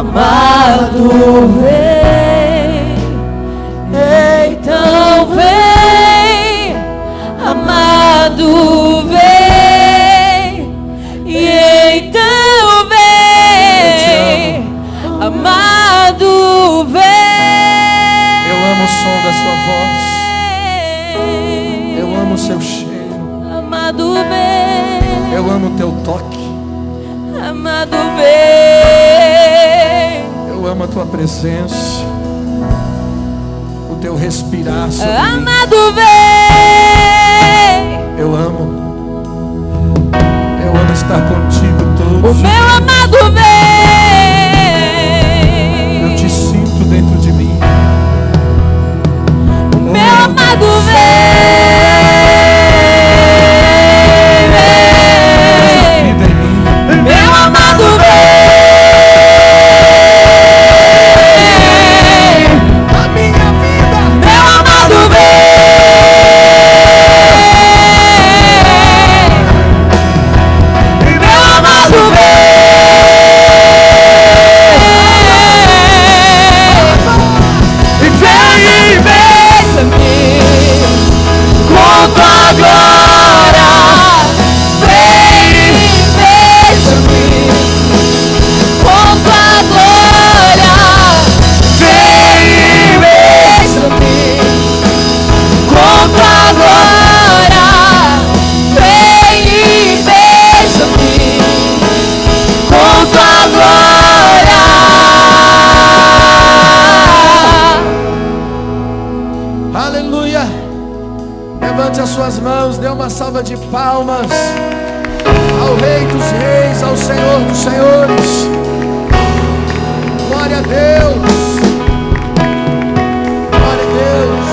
Amado vem, então vem, amado vem, e então vem, amado vem. Eu amo o som da sua voz, eu amo o seu cheiro, amado vem, eu amo o teu toque, amado vem, eu amo a tua presença, o teu respirar sobre mim. amado vem, Eu amo estar contigo todos. o meu amado vem, Eu te sinto dentro de mim. o meu amado vem, Vida em mim. meu amado vem, A minha vida. meu amado vem, meu amado vem, e vem e beija-me com tua glória, vem e beija-me com tua glória, vem e beija-me com tua glória, vem e beija-me com tua glória. Aleluia. Levante as suas mãos, dê uma salva de palmas ao Rei dos Reis, ao Senhor dos Senhores. Glória a Deus. Glória a Deus.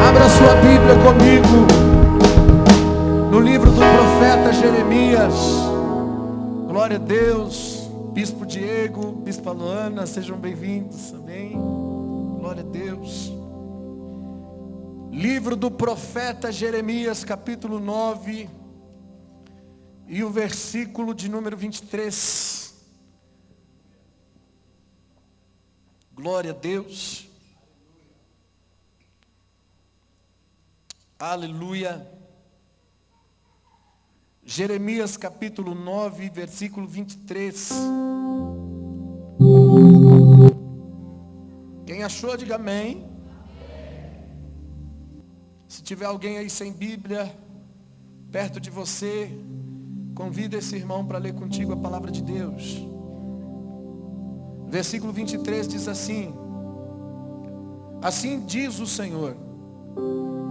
Abra sua Bíblia comigo no livro do profeta Jeremias. Glória a Deus. Bispo Diego, Bispa Luana, sejam bem-vindos. Amém. Glória a Deus. Livro do profeta Jeremias, capítulo 9, e o versículo de número 23. Glória a Deus. Aleluia. Jeremias, capítulo 9, versículo 23. Quem achou, diga amém. Se tiver alguém aí sem Bíblia, perto de você, convida esse irmão para ler contigo a palavra de Deus. Versículo 23 diz assim: assim diz o Senhor,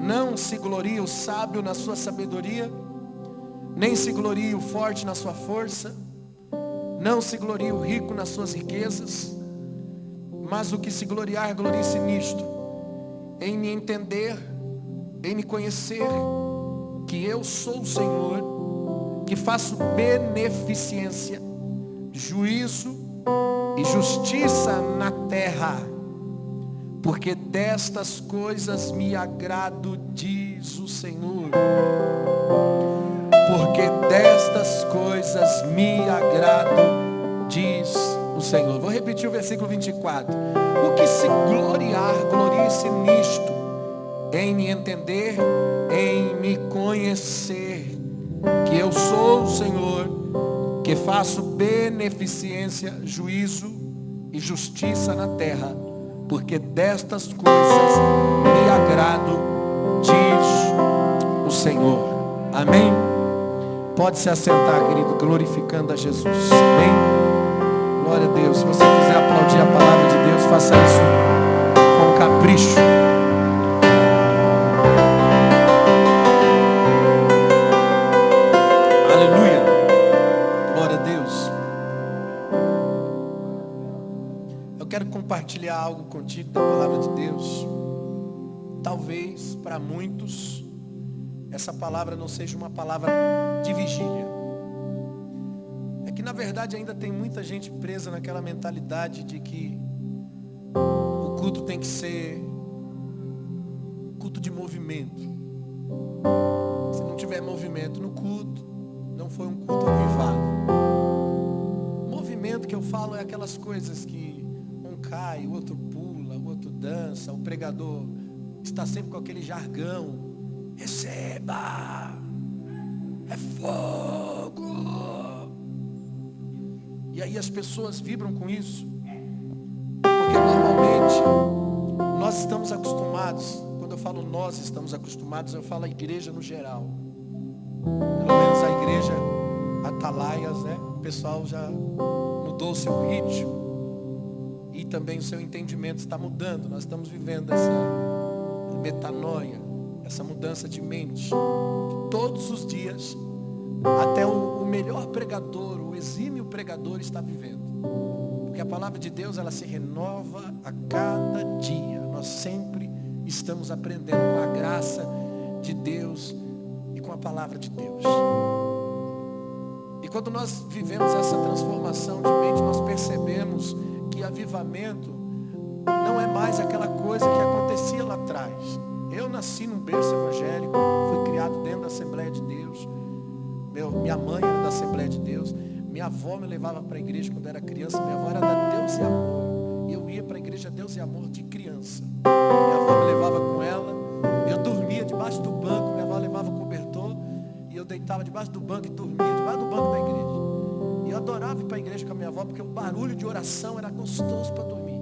não se glorie o sábio na sua sabedoria, nem se glorie o forte na sua força, não se glorie o rico nas suas riquezas, mas o que se gloriar, glorie-se nisto, em me entender, em me conhecer, que eu sou o Senhor, que faço beneficência, juízo e justiça na terra, porque destas coisas me agrado, diz o Senhor. Porque destas coisas me agrado, diz o Senhor. Vou repetir o versículo 24. O que se gloriar, glorie-se nisto, em me entender, em me conhecer, que eu sou o Senhor, que faço beneficência, juízo e justiça na terra, porque destas coisas me agrado, diz o Senhor. Amém? Pode se assentar, querido, glorificando a Jesus. Amém? Glória a Deus. Se você quiser aplaudir a palavra de Deus, faça isso com capricho. Aleluia. Glória a Deus. Eu quero compartilhar algo contigo da palavra de Deus. Talvez para muitos essa palavra não seja uma palavra de vigília. É que na verdade ainda tem muita gente presa naquela mentalidade de que o culto tem que ser culto de movimento. Se não tiver movimento no culto, não foi um culto avivado. entretenimento que eu falo é aquelas coisas que um cai, o outro pula, o outro dança, o pregador está sempre com aquele jargão. Receba! É fogo! E aí as pessoas vibram com isso. Porque normalmente nós estamos acostumados, quando eu falo nós estamos acostumados, eu falo a igreja no geral. Pelo menos a igreja Atalaias, né? O pessoal já mudou o seu ritmo. E também o seu entendimento está mudando. Nós estamos vivendo essa metanoia, essa mudança de mente. Todos os dias, até o melhor pregador, o exímio pregador está vivendo. Porque a palavra de Deus, ela se renova a cada dia. Nós sempre estamos aprendendo com a graça de Deus e com a palavra de Deus. E quando nós vivemos essa transformação de mente, nós percebemos que avivamento não é mais aquela coisa que acontecia lá atrás. Eu nasci num berço evangélico, fui criado dentro da Assembleia de Deus. Minha mãe era da Assembleia de Deus. Minha avó me levava para a igreja quando eu era criança. Minha avó era da Deus e Amor. E eu ia para a igreja Deus e Amor de criança. Minha avó me levava com ela. Eu dormia debaixo do banco. Minha avó levava o cobertor. E eu deitava debaixo do banco e dormia debaixo do banco da igreja. E eu adorava ir para a igreja com a minha avó, porque o barulho de oração era gostoso para dormir.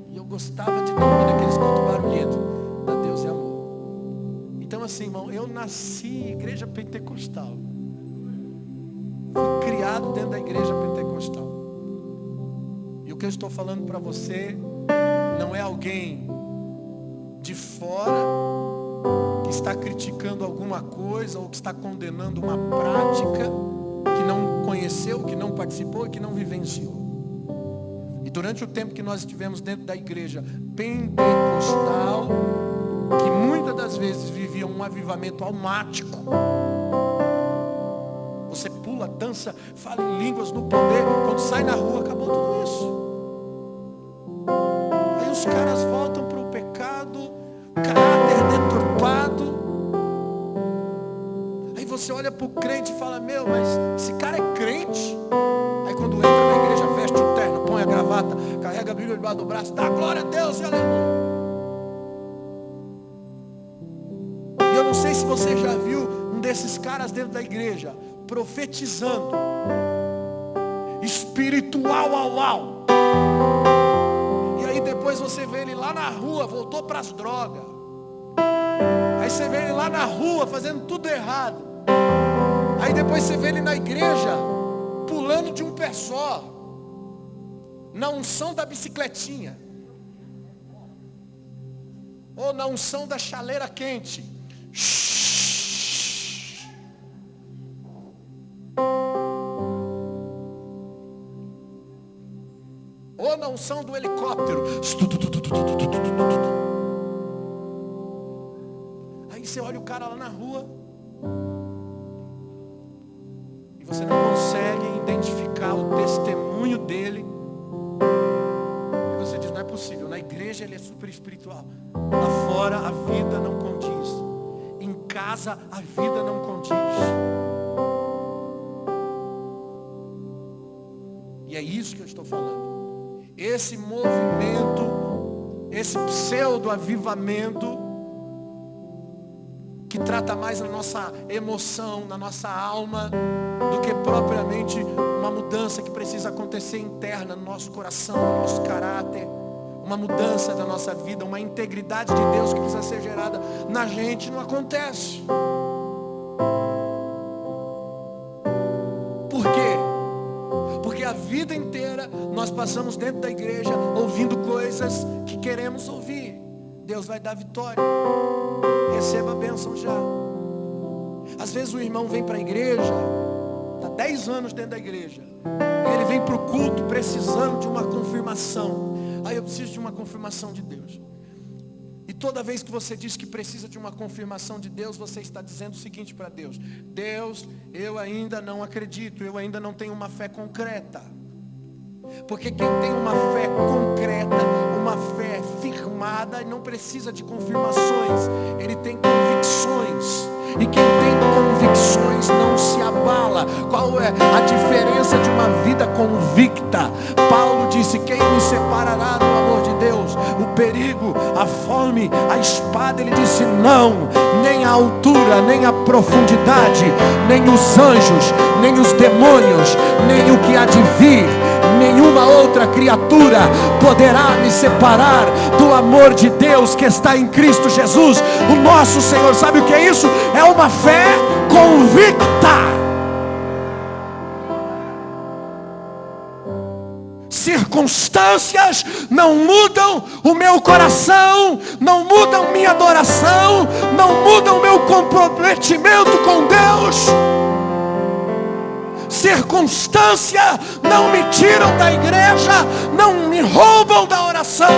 E eu gostava de dormir naqueles cantos barulhentos da Deus e Amor. Então assim, irmão, eu nasci em igreja pentecostal. Fui criado dentro da igreja pentecostal. E o que eu estou falando para você não é alguém de fora que está criticando alguma coisa ou que está condenando uma prática que não conheceu, que não participou e que não vivenciou. E durante o tempo que nós estivemos dentro da igreja pentecostal, que muitas das vezes vivia um avivamento almático, você pula, dança, fala em línguas no poder, quando sai na rua, acabou tudo isso. Aí os caras voltam para o pecado, caráter deturpado. Aí você olha para o crente e fala, meu, mas esse cara é crente? Aí quando entra na igreja, veste o terno, põe a gravata, carrega a Bíblia debaixo do braço, dá glória a Deus e aleluia. E eu não sei se você já viu um desses caras dentro da igreja profetizando, espiritual au. E aí depois você vê ele lá na rua, voltou para as drogas. Aí você vê ele lá na rua fazendo tudo errado. Aí depois você vê ele na igreja pulando de um pé só, na unção da bicicletinha, ou na unção da chaleira quente. Ou na unção do helicóptero. Aí você olha o cara lá na rua e você não consegue identificar o testemunho dele. E você diz, não é possível. Na igreja ele é super espiritual. Lá fora a vida não condiz. Em casa a vida não condiz. E é isso que eu estou falando. Esse movimento, esse pseudo-avivamento, que trata mais na nossa emoção, na nossa alma, do que propriamente uma mudança que precisa acontecer interna no nosso coração, no nosso caráter, uma mudança da nossa vida, uma integridade de Deus que precisa ser gerada na gente, não acontece. Por quê? Porque a vida inteira nós passamos dentro da igreja ouvindo coisas que queremos ouvir. Deus vai dar vitória. Receba a bênção já. Às vezes o irmão vem para a igreja, está 10 anos dentro da igreja, e ele vem para o culto precisando de uma confirmação. Aí eu preciso de uma confirmação de Deus. E toda vez que você diz que precisa de uma confirmação de Deus, você está dizendo o seguinte para Deus: Deus, eu ainda não acredito, eu ainda não tenho uma fé concreta. Porque quem tem uma fé concreta, uma fé firmada, não precisa de confirmações, ele tem convicções. E quem tem convicções não se abate abençoá-la. Qual é a diferença de uma vida convicta? Paulo disse: quem me separará do amor de Deus? O perigo, a fome, a espada. Ele disse: não, nem a altura, nem a profundidade, nem os anjos, nem os demônios, nem o que há de vir, nenhuma outra criatura poderá me separar do amor de Deus que está em Cristo Jesus, o nosso Senhor. Sabe o que é isso? É uma fé convicta. Circunstâncias não mudam o meu coração, não mudam minha adoração, não mudam o meu comprometimento com Deus. Circunstância não me tiram da igreja, não me roubam da oração.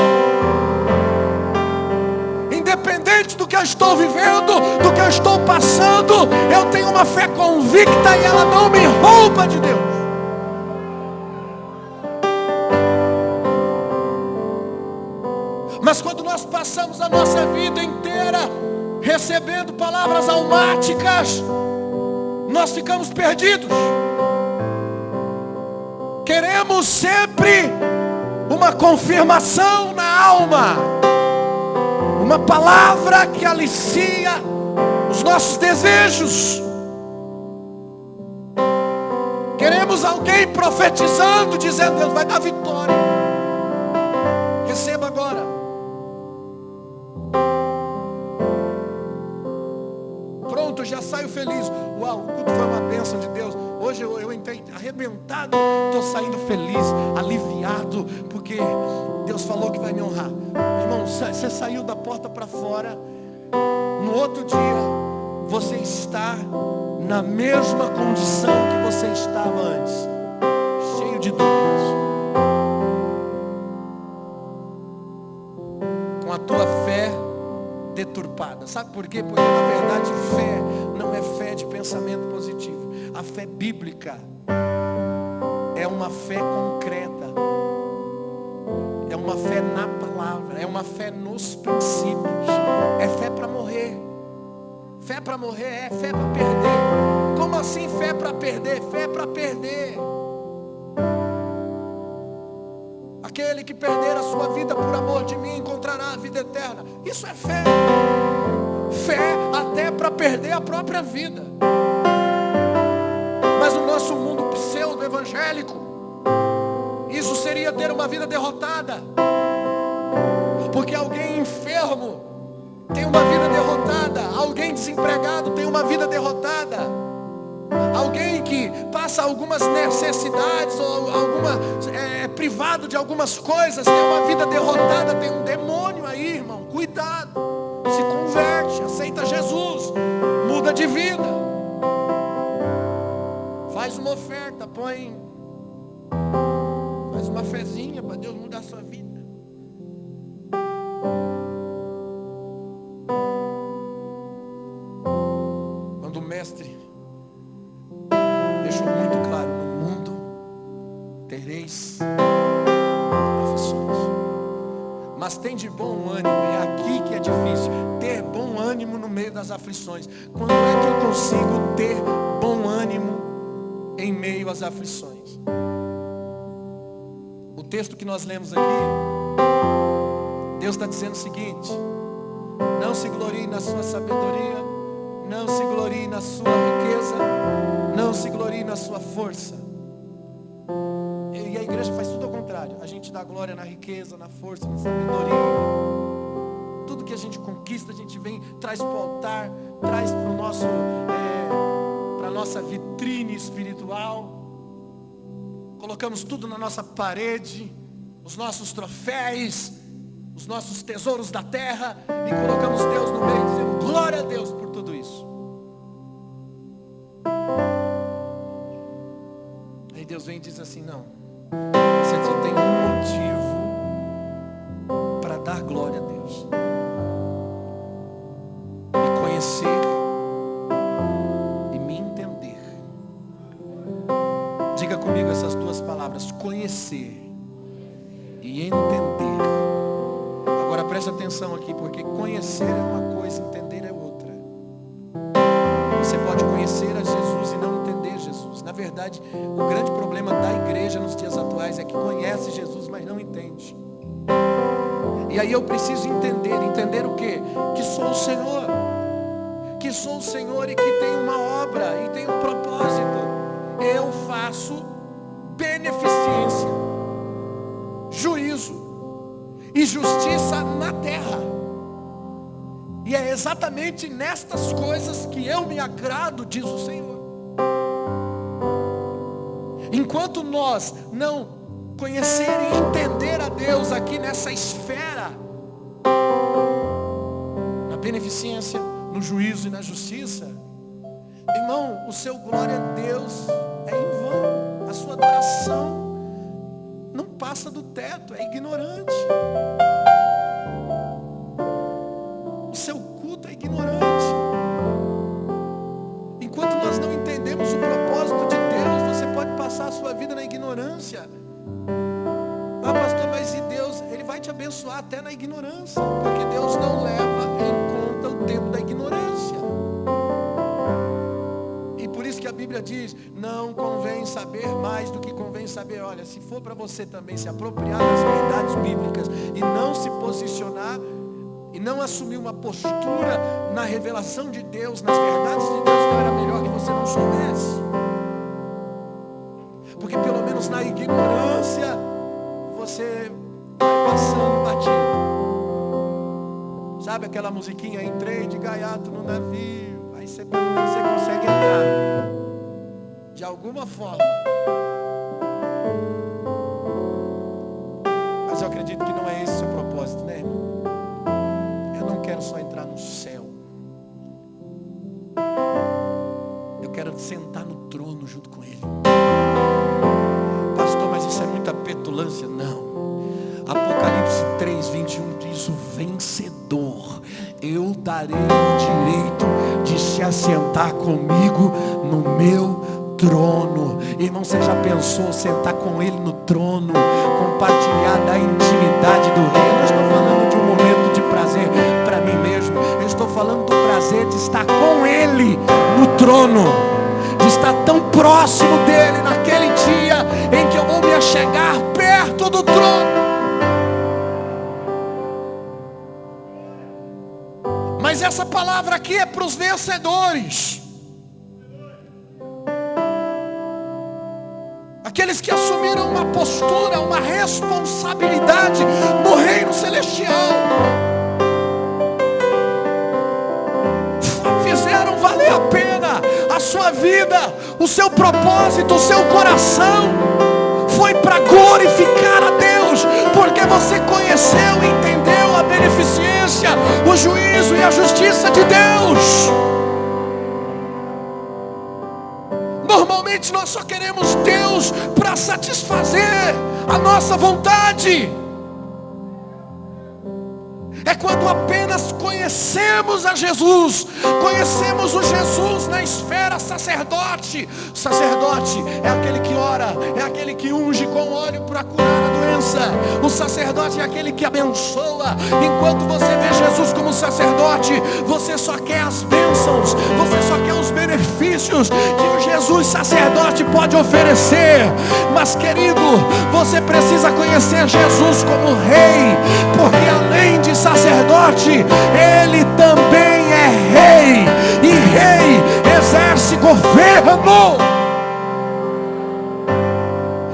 Independente do que eu estou vivendo, do que eu estou passando, eu tenho uma fé convicta e ela não me rouba de Deus. Mas quando nós passamos a nossa vida inteira recebendo palavras almáticas, nós ficamos perdidos. Queremos sempre uma confirmação na alma, uma palavra que alicia os nossos desejos. Queremos alguém profetizando, dizendo: Deus vai dar vitória. Receba agora. Pronto, já saio feliz. Uau, o culto foi uma bênção de Deus. Hoje eu entrei arrebentado, estou saindo feliz, aliviado, porque Deus falou que vai me honrar. Irmão, você saiu da porta para fora, no outro dia você está na mesma condição que você estava antes, cheio de dúvidas, com a tua fé deturpada. Sabe por quê? Porque na verdade fé não é fé de pensamento positivo. A fé bíblica é uma fé concreta, é uma fé na palavra, é uma fé nos princípios, é fé para morrer. Fé para morrer é fé para perder. Como assim fé para perder? Fé para perder. Aquele que perder a sua vida por amor de mim encontrará a vida eterna. Isso é fé. Fé até para perder a própria vida. Mas no nosso mundo pseudo-evangélico, isso seria ter uma vida derrotada. Porque alguém enfermo tem uma vida derrotada. Alguém desempregado tem uma vida derrotada. Alguém que passa algumas necessidades ou é privado de algumas coisas tem uma vida derrotada. Tem um demônio aí, irmão. Cuidado. Se converte, aceita Jesus, muda de vida. Faz uma oferta, faz uma fezinha para Deus mudar a sua vida. Quando o mestre deixou muito claro: no mundo tereis aflições, mas tem de bom ânimo. É aqui que é difícil, ter bom ânimo no meio das aflições. Quando é que eu consigo ter bom ânimo em meio às aflições? O texto que nós lemos aqui, Deus está dizendo o seguinte: não se glorie na sua sabedoria, não se glorie na sua riqueza, não se glorie na sua força. E a igreja faz tudo ao contrário. A gente dá glória na riqueza, na força, na sabedoria. Tudo que a gente conquista, a gente vem, traz para o altar, traz para o nosso para a nossa vitrine espiritual. Colocamos tudo na nossa parede, os nossos troféus, os nossos tesouros da terra, e colocamos Deus no meio, dizendo glória a Deus por tudo isso. Aí Deus vem e diz assim: não, você só tem um motivo para dar glória a Deus: me conhecer e me entender. Diga comigo essas duas palavras: conhecer e entender. Agora preste atenção aqui, porque conhecer é uma coisa, entender é outra. Você pode conhecer a Jesus e não entender Jesus. Na verdade, o grande problema da igreja nos dias atuais é que conhece Jesus, mas não entende. E aí eu preciso entender o quê? Que sou o Senhor. Que sou o Senhor e que tem uma obra e tem um propósito. Eu faço beneficência, juízo e justiça na terra. E é exatamente nestas coisas que eu me agrado, diz o Senhor. Enquanto nós não conhecer e entender a Deus aqui nessa esfera, na beneficência, no juízo e na justiça, irmão, o seu glória a Deus é em vão. A sua adoração não passa do teto, é ignorante. O seu culto é ignorante. Enquanto nós não entendemos o propósito de Deus, você pode passar a sua vida na ignorância. Ah, pastor, mas e Deus? Ele vai te abençoar até na ignorância, porque Deus não leva em conta o tempo da ignorância. E por isso que a Bíblia diz, não convém saber mais do que convém saber. Olha, se for para você também se apropriar das verdades bíblicas e não se posicionar e não assumir uma postura na revelação de Deus, nas verdades de Deus, então era melhor que você não soubesse. Porque pelo menos na ignorância você vai passando batido. Sabe aquela musiquinha, entrei de gaiato no navio, aí você consegue entrar de alguma forma. Mas eu acredito que não é esse o seu propósito, né, irmão? Eu não quero só entrar no céu. Eu quero sentar no trono junto com Ele. Pastor, mas isso é muita petulância. Não. Apocalipse 3:21 diz, o vencedor, eu darei o direito de se assentar comigo no meu trono. Irmão, você já pensou sentar com Ele no trono, compartilhar da intimidade do Rei? Eu não estou falando de um momento de prazer para mim mesmo. Eu estou falando do prazer de estar com Ele no trono, de estar tão próximo dEle naquele dia em que eu vou me achegar perto do trono. Mas essa palavra aqui é para os vencedores. Aqueles que assumiram uma postura, uma responsabilidade no reino celestial. Fizeram valer a pena a sua vida, o seu propósito, o seu coração. Foi para glorificar a Deus, porque você conheceu e entendeu a beneficência, o juízo e a justiça de Deus. Normalmente nós só queremos Deus para satisfazer a nossa vontade. É quando apenas conhecemos a Jesus, conhecemos o Jesus na esfera sacerdote. O sacerdote é aquele que ora, é aquele que unge com óleo para curar a doença. O sacerdote é aquele que abençoa. Enquanto você vê Jesus como sacerdote, você só quer as bênçãos, você só quer os benefícios que o Jesus sacerdote pode oferecer. Mas querido, você precisa conhecer Jesus como Rei, porque além de sacerdote, Ele também é Rei, e Rei exerce governo,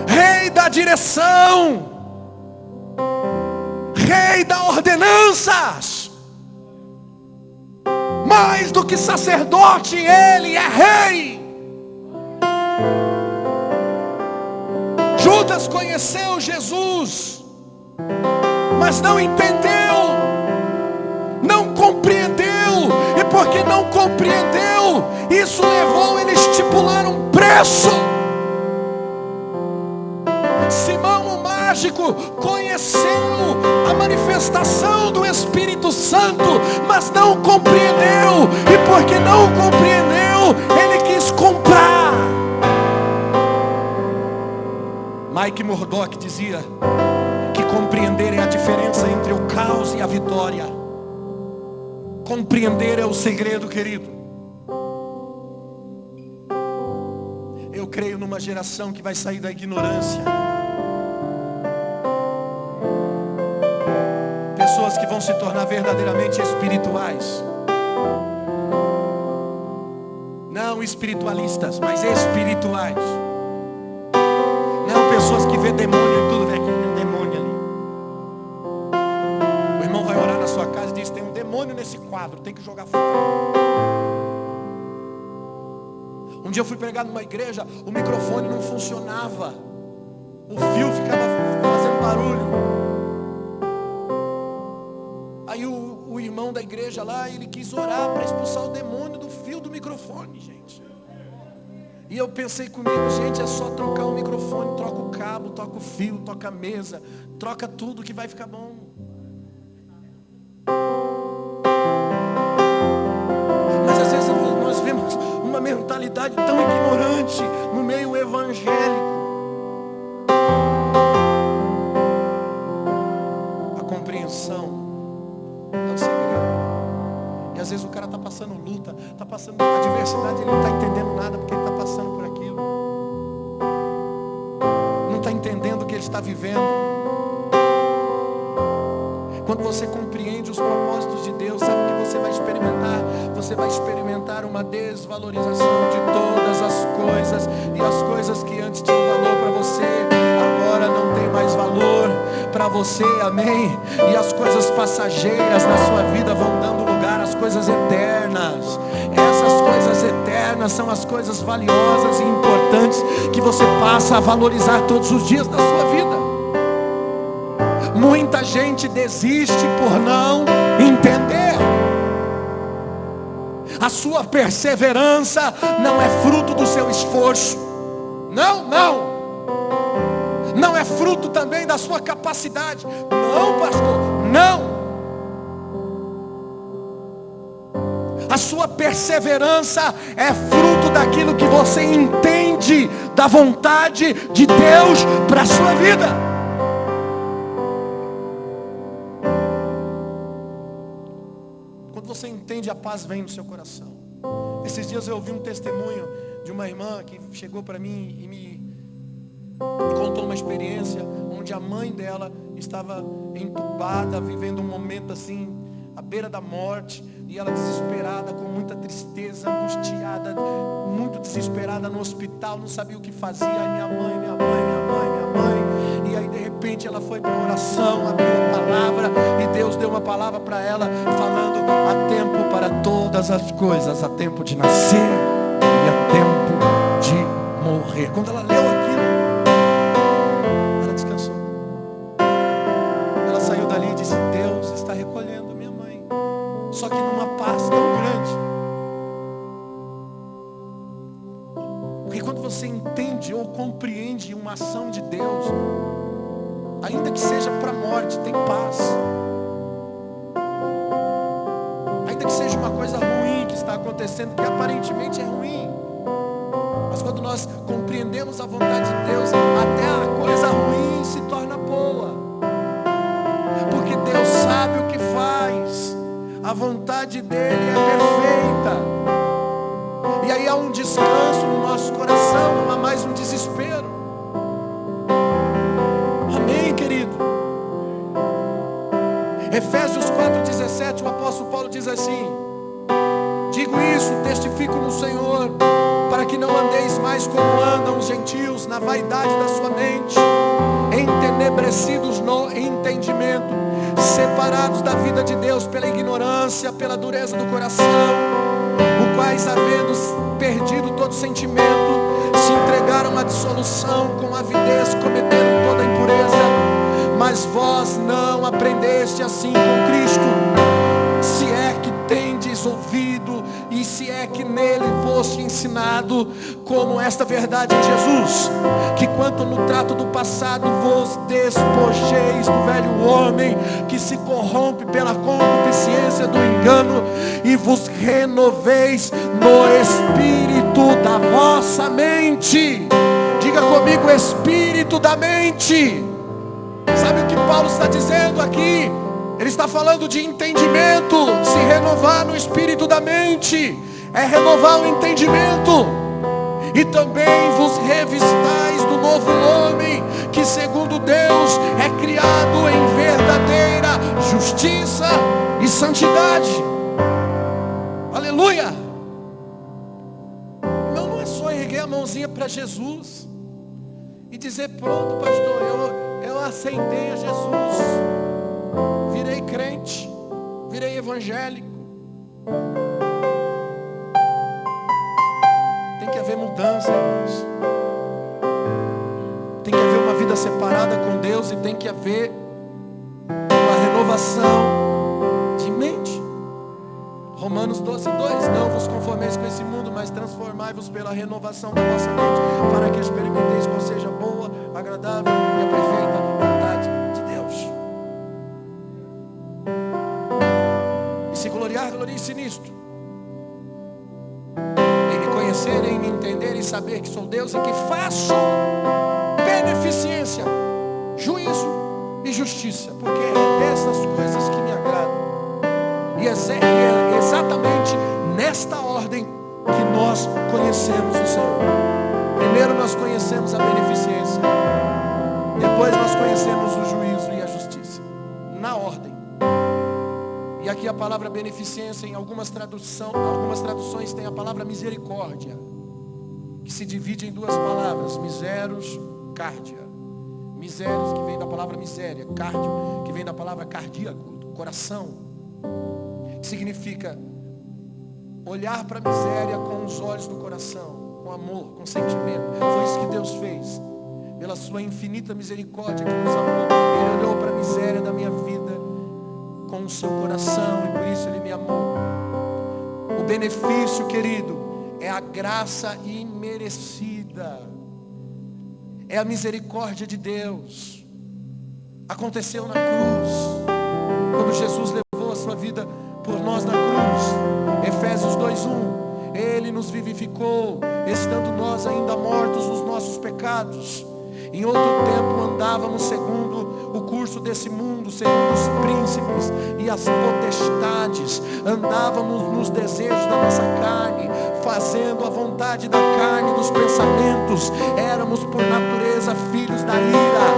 Rei da direção, Rei da ordenanças. Mais do que sacerdote, Ele é Rei. Judas conheceu Jesus, mas não entendeu, não compreendeu, e porque não compreendeu, isso levou ele a estipular um preço. Simão o mágico conheceu a manifestação do Espírito Santo, mas não compreendeu, e porque não compreendeu, ele quis comprar. Mike Murdock dizia que compreender é a diferença entre o caos e a vitória. Compreender é o segredo, querido. Eu creio numa geração que vai sair da ignorância. Pessoas que vão se tornar verdadeiramente espirituais. Não espiritualistas, mas espirituais. Não pessoas que vê demônio em tudo, vê que tem um demônio ali. O irmão vai orar na sua casa e diz: tem um demônio nesse quadro, tem que jogar fora. Um dia eu fui pregar numa igreja, o microfone não funcionava. O fio ficava fazendo barulho. Aí o irmão da igreja lá, ele quis orar para expulsar o demônio do fio do microfone, gente. E eu pensei comigo, gente, é só trocar o microfone, troca o cabo, troca o fio, troca a mesa, troca tudo que vai ficar bom. Mas às vezes nós vemos uma mentalidade tão ignorante no meio evangélico. A compreensão é o segredo. E às vezes o cara está passando luta, está passando adversidade, ele não está entendendo nada porque ele está passando por aquilo. Não está entendendo o que ele está vivendo. Quando você compreende os propósitos de Deus, sabe o que você vai experimentar? Você vai experimentar uma desvalorização de todas as coisas. E as coisas que antes tinham valor para você, agora não tem mais valor para você, amém? E as coisas passageiras na sua vida vão dando lugar às coisas eternas. Essas coisas eternas são as coisas valiosas e importantes que você passa a valorizar todos os dias da sua vida. Muita gente desiste por não entender. A sua perseverança não é fruto do seu esforço. Não é fruto também da sua capacidade. Não, pastor, não. A sua perseverança é fruto daquilo que você entende da vontade de Deus para a sua vida. Quando você entende, a paz vem no seu coração. Esses dias eu ouvi um testemunho de uma irmã que chegou para mim e me contou uma experiência onde a mãe dela estava entubada, vivendo um momento assim, à beira da morte, e ela desesperada, com muita tristeza, angustiada, muito desesperada no hospital, não sabia o que fazia. Aí minha mãe, e aí de repente ela foi para a oração, abriu a palavra, e Deus deu uma palavra para ela, falando: há tempo para todas as coisas, há tempo de nascer e há tempo de morrer. Quando ela leu aquilo, ela descansou. Ela saiu dali e disse: Deus está recolhendo minha mãe, só que numa paz tão grande. Porque quando você entende ou compreende uma ação de Deus, ainda que seja para a morte, tem paz. Ainda que seja uma coisa ruim que está acontecendo, que aparentemente é ruim, mas quando nós compreendemos a vontade de Deus, até a coisa ruim se torna boa. Porque Deus sabe o que faz. A vontade dele é perfeita. E aí há um descanso no nosso coração, não há mais um desespero. Amém, querido? Efésios 4,17, o apóstolo Paulo diz assim: digo isso, testifico no Senhor, para que não andeis mais como andam os gentios, na vaidade da sua mente, entenebrecidos no entendimento, separados da vida de Deus pela ignorância, pela dureza do coração, os quais, havendo perdido todo sentimento, se entregaram à dissolução, com avidez cometeram toda a impureza. Mas vós não aprendeste assim com Cristo, se é que tendes ouvido, e se é que nele foste ensinado, como esta verdade em Jesus, que quanto no trato do passado vos despojeis do velho homem, que se corrompe pela concupiscência do engano, e vos renoveis no espírito da vossa mente. Diga comigo: espírito da mente. Sabe o que Paulo está dizendo aqui? Ele está falando de entendimento. Se renovar no espírito da mente é renovar o entendimento. e também vos revistais do novo homem, que segundo Deus é criado em verdadeira justiça e santidade. Aleluia! Não é só erguer a mãozinha para Jesus e dizer: pronto, pastor, eu aceitei a Jesus, virei crente, virei evangélico. Tem que haver mudança, irmãos. Tem que haver uma vida separada com Deus, e tem que haver uma renovação de mente. Romanos 12:2: não vos conformeis com esse mundo, mas transformai-vos pela renovação da vossa mente, para que experimenteis qual seja a boa, agradável e a perfeita vontade de Deus. E se gloriar, glorie-se nisto, em me conhecer, em me entender e saber que sou Deus, e que faço beneficência, juízo e justiça, porque é dessas coisas que me agradam. E é exatamente nesta ordem que nós conhecemos o Senhor. Primeiro nós conhecemos a beneficência, depois nós conhecemos o juízo e a justiça, na ordem. E aqui a palavra beneficência, em algumas traduções tem a palavra misericórdia, que se divide em duas palavras: miseros, cardia. Miseros, que vem da palavra miséria; cardio, que vem da palavra cardíaco, do coração, que significa olhar para a miséria com os olhos do coração, com amor, com sentimento. Foi isso que Deus fez, pela sua infinita misericórdia que nos amou. Ele olhou para a miséria da minha vida com o seu coração, e por isso Ele me amou. O benefício, querido, é a graça imerecida, é a misericórdia de Deus. Aconteceu na cruz, quando Jesus levou a sua vida por nós na cruz. Efésios 2:1: Ele nos vivificou, estando nós ainda mortos nos nossos pecados. Em outro tempo andávamos segundo o curso desse mundo, segundo os príncipes e as potestades. Andávamos nos desejos da nossa carne, fazendo a vontade da carne e dos pensamentos. Éramos por natureza filhos da ira,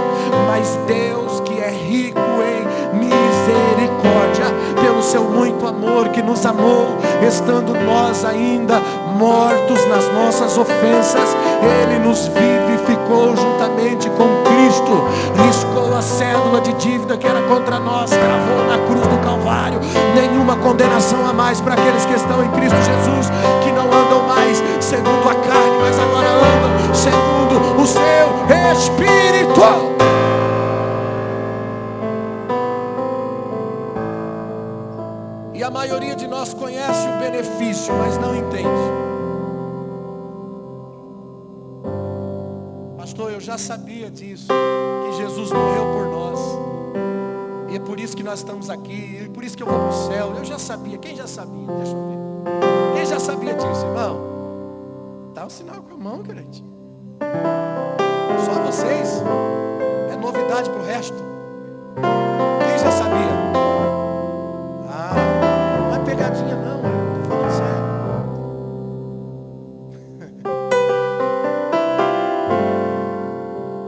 mas Deus, que é rico em misericórdia, pelo seu muito amor que nos amou, estando nós ainda mortos nas nossas ofensas, Ele nos vivificou juntamente com Cristo, riscou a cédula de dívida que era contra nós, cravou na cruz do Calvário. Nenhuma condenação a mais para aqueles que estão em Cristo Jesus, que não andam mais segundo a carne, mas agora andam segundo o seu Espírito. E a maioria de nós conhece o benefício, mas não entende. Pastor, eu já sabia disso, que Jesus morreu por nós, e é por isso que nós estamos aqui, e por isso que eu vou para o céu. Eu já sabia. Quem já sabia? Deixa eu ver. Quem já sabia disso, irmão? Dá um sinal com a mão, crente. Só vocês? É novidade para o resto? Quem já sabia? Não é pegadinha não, estou falando sério.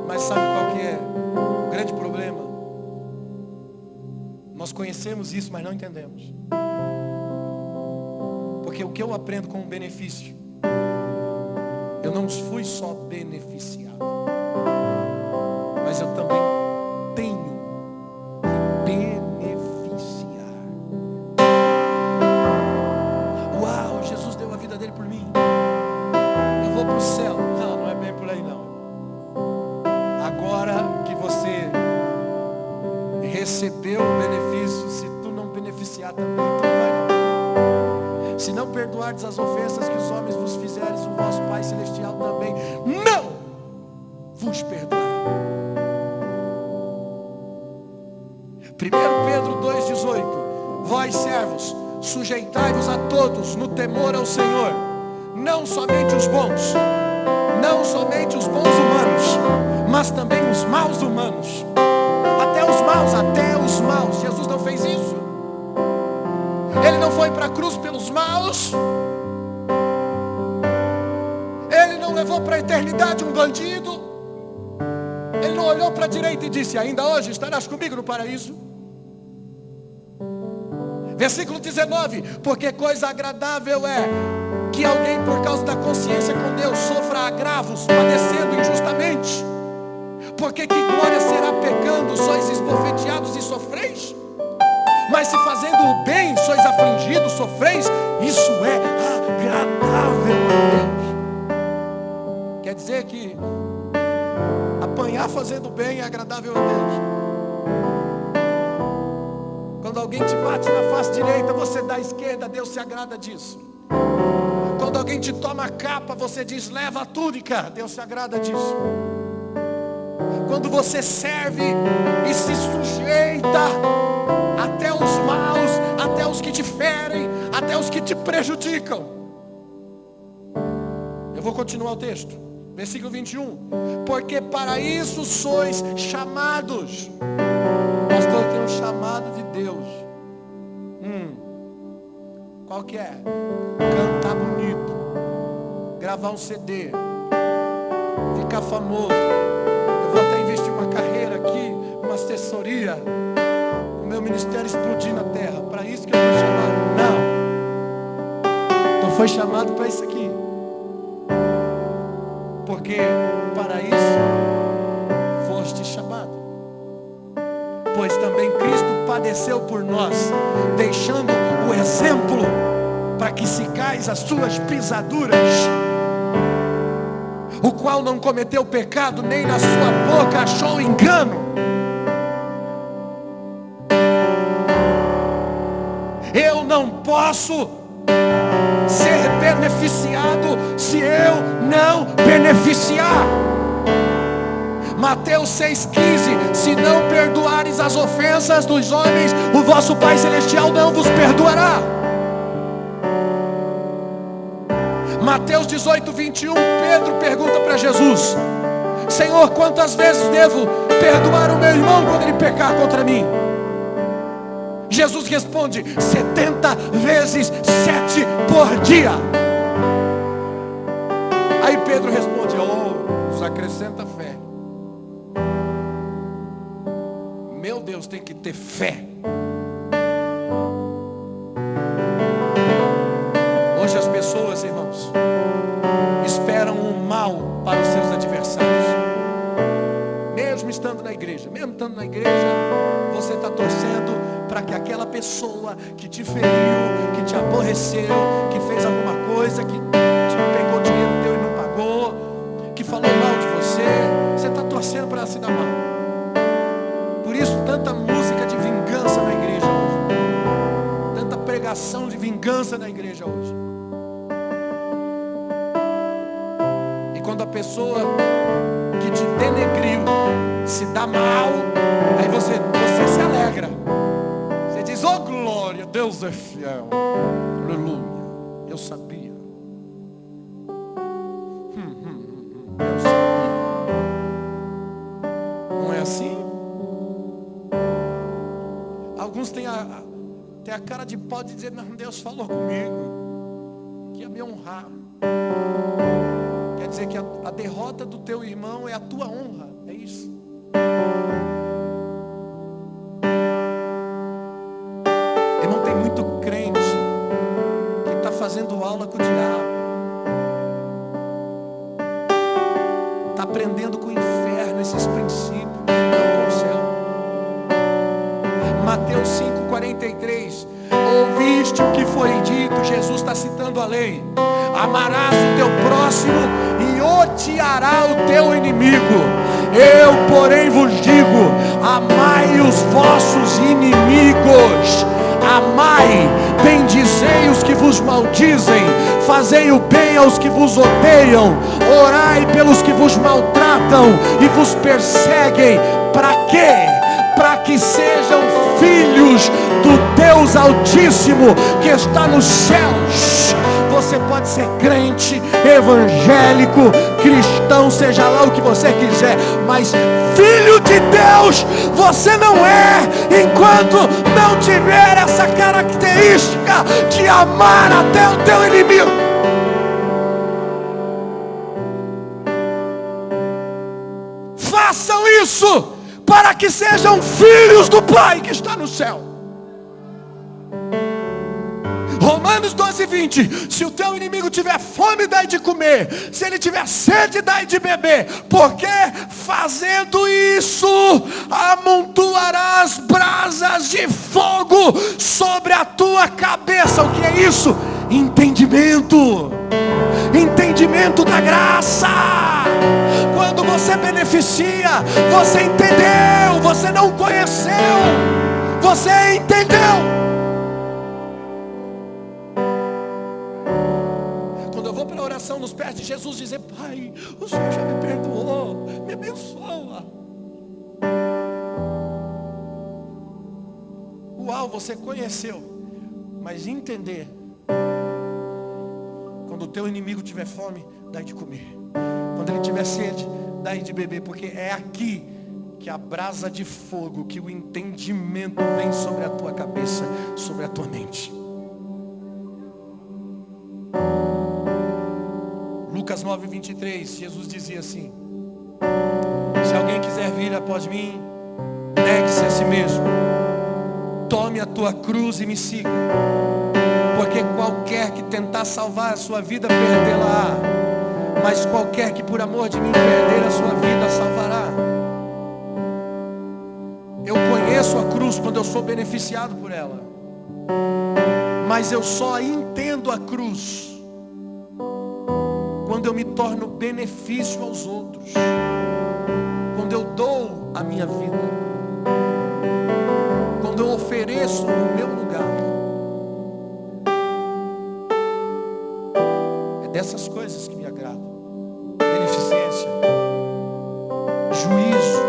Mas sabe qual que é o grande problema? Nós conhecemos isso, mas não entendemos. Porque o que eu aprendo com o benefício, eu não fui só beneficiado, mas eu também tenho que beneficiar. Uau, Jesus deu a vida dele por mim, eu vou para o céu. Não é bem por aí não. Agora que você recebeu o benefício, se tu não beneficiar também, então vai não. Se não perdoardes as ofensas que os homens vos fizeres, o vosso Pai Celestial também não vos perdoará. 1 Pedro 2,18: Vós, servos, sujeitai-vos a todos no temor ao Senhor, não somente os bons, não somente os bons humanos, mas também os maus humanos. Até os maus. Jesus não fez isso. Ele não foi para a cruz pelos maus. Ele não não levou para a eternidade um bandido. Ele não olhou para a direita e disse: ainda hoje estarás comigo no paraíso. Versículo 19: porque coisa agradável é que alguém, por causa da consciência com Deus, sofra agravos, padecendo injustamente. Porque que glória será pecando, sois esbofeteados e sofreis? Mas se fazendo o bem, sois afligidos, sofreis, isso é agradável a Deus. Quer dizer que apanhar fazendo o bem é agradável a Deus. Quando alguém te bate na face direita, você dá a esquerda, Deus se agrada disso. Quando alguém te toma a capa, você diz: leva a túnica, Deus se agrada disso. Quando você serve e se sujeita até os maus, até os que te ferem, até os que te prejudicam. Eu vou continuar o texto, versículo 21. Porque para isso sois chamados. Pastor, tem um chamado de Deus. Qual que é? Cantar bonito, gravar um CD, ficar famoso. Eu vou até investir uma carreira aqui, uma assessoria, o meu ministério explodir na terra. Para isso que eu fui chamado. Não foi chamado para isso aqui. Porque para isso foste chamado. Pois também Cristo padeceu por nós, deixando o exemplo para que sigais as suas pisaduras, o qual não cometeu pecado, nem na sua boca achou engano. Eu não posso ser beneficiado se eu não beneficiar. Mateus 6,15: se não perdoares as ofensas dos homens, o vosso Pai Celestial não vos perdoará. Mateus 18:21, Pedro pergunta para Jesus: Senhor, quantas vezes devo perdoar o meu irmão quando ele pecar contra mim? Jesus responde: 70 vezes 7 por dia. Aí Pedro responde: nos acrescenta fé. Meu Deus, tem que ter fé. Hoje as pessoas, irmãos, esperam o mal para os seus adversários. Mesmo estando na igreja, você está torcendo para que aquela pessoa que te feriu, que te aborreceu, que fez alguma coisa, que te pegou dinheiro teu e não pagou, que falou mal de você está torcendo para ela se dar mal. Por isso tanta música de vingança na igreja hoje, tanta pregação de vingança na igreja hoje. E quando a pessoa que te denegriu se dá mal, aí você se alegra. Você diz: oh glória, Deus é fiel, aleluia, eu sabia. Eu sabia. Não é assim? Alguns têm a cara de pau de dizer: não, Deus falou comigo que ia me honrar. Quer dizer que a derrota do teu irmão é a tua honra. É isso. Irmão, tem muito crente que está fazendo aula com o diabo, está aprendendo com o inferno esses princípios, não com o céu. Mateus 5,43: ouviste o que foi dito? Jesus está citando a lei: amarás o teu próximo e odiará o teu inimigo. Eu, porém, vos digo: amai os vossos inimigos, amai, bendizei os que vos maldizem, fazei o bem aos que vos odeiam, orai pelos que vos maltratam e vos perseguem. Para quê? Para que sejam filhos do Deus Altíssimo que está nos céus. Você pode ser crente, evangélico, cristão, seja lá o que você quiser, mas filho de Deus você não é, enquanto não tiver essa característica de amar até o teu inimigo. isso para que sejam filhos do Pai que está no céu. Romanos 12:20. Se o teu inimigo tiver fome, dai de comer. Se ele tiver sede, dai de beber. Porque fazendo isso, amontoarás brasas de fogo sobre a tua cabeça. O que é isso? Entendimento. Entendimento da graça. Quando você beneficia, você entendeu. Você não conheceu, você entendeu. Nos pés de Jesus, dizer: Pai, o Senhor já me perdoou, me abençoa. Uau, você conheceu, mas entender. Quando o teu inimigo tiver fome, dai de comer. Quando ele tiver sede, dai de beber. Porque é aqui que a brasa de fogo, que o entendimento vem sobre a tua cabeça, sobre a tua mente. Lucas 9:23, Jesus dizia assim: se alguém quiser vir após mim, negue-se a si mesmo, tome a tua cruz e me siga. Porque qualquer que tentar salvar a sua vida, perdê-la-á. Mas qualquer que por amor de mim perder a sua vida, a salvará. Eu conheço a cruz quando eu sou beneficiado por ela. Mas eu só entendo a cruz quando eu me torno benefício aos outros, quando eu dou a minha vida, quando eu ofereço o meu lugar. É dessas coisas que me agradam. Beneficência, juízo.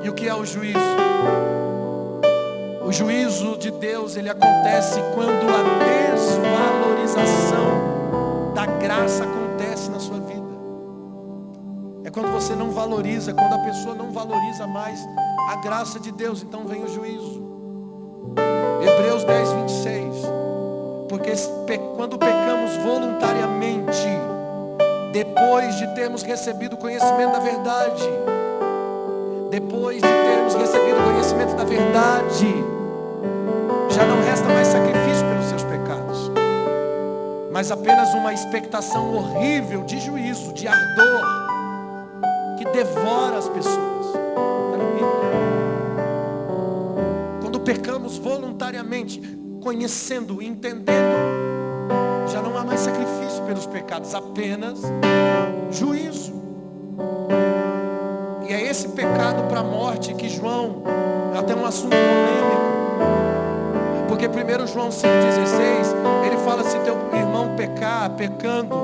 E o que é o juízo? O juízo de Deus, ele acontece quando a desvalorização da graça acontece na sua vida. É quando você não valoriza, quando a pessoa não valoriza mais a graça de Deus, então vem o juízo. Hebreus 10:26. Porque quando pecamos voluntariamente, depois de termos recebido o conhecimento da verdade, já não resta mais sacrifício pelos seus pecados, mas apenas uma expectação horrível de juízo, de ardor, que devora as pessoas. Está na Bíblia. Quando pecamos voluntariamente, conhecendo, entendendo, já não há mais sacrifício pelos pecados, apenas juízo. E é esse pecado para a morte que João, até um assunto polêmico, porque 1 João 5,16, ele fala: se teu irmão pecar, pecando,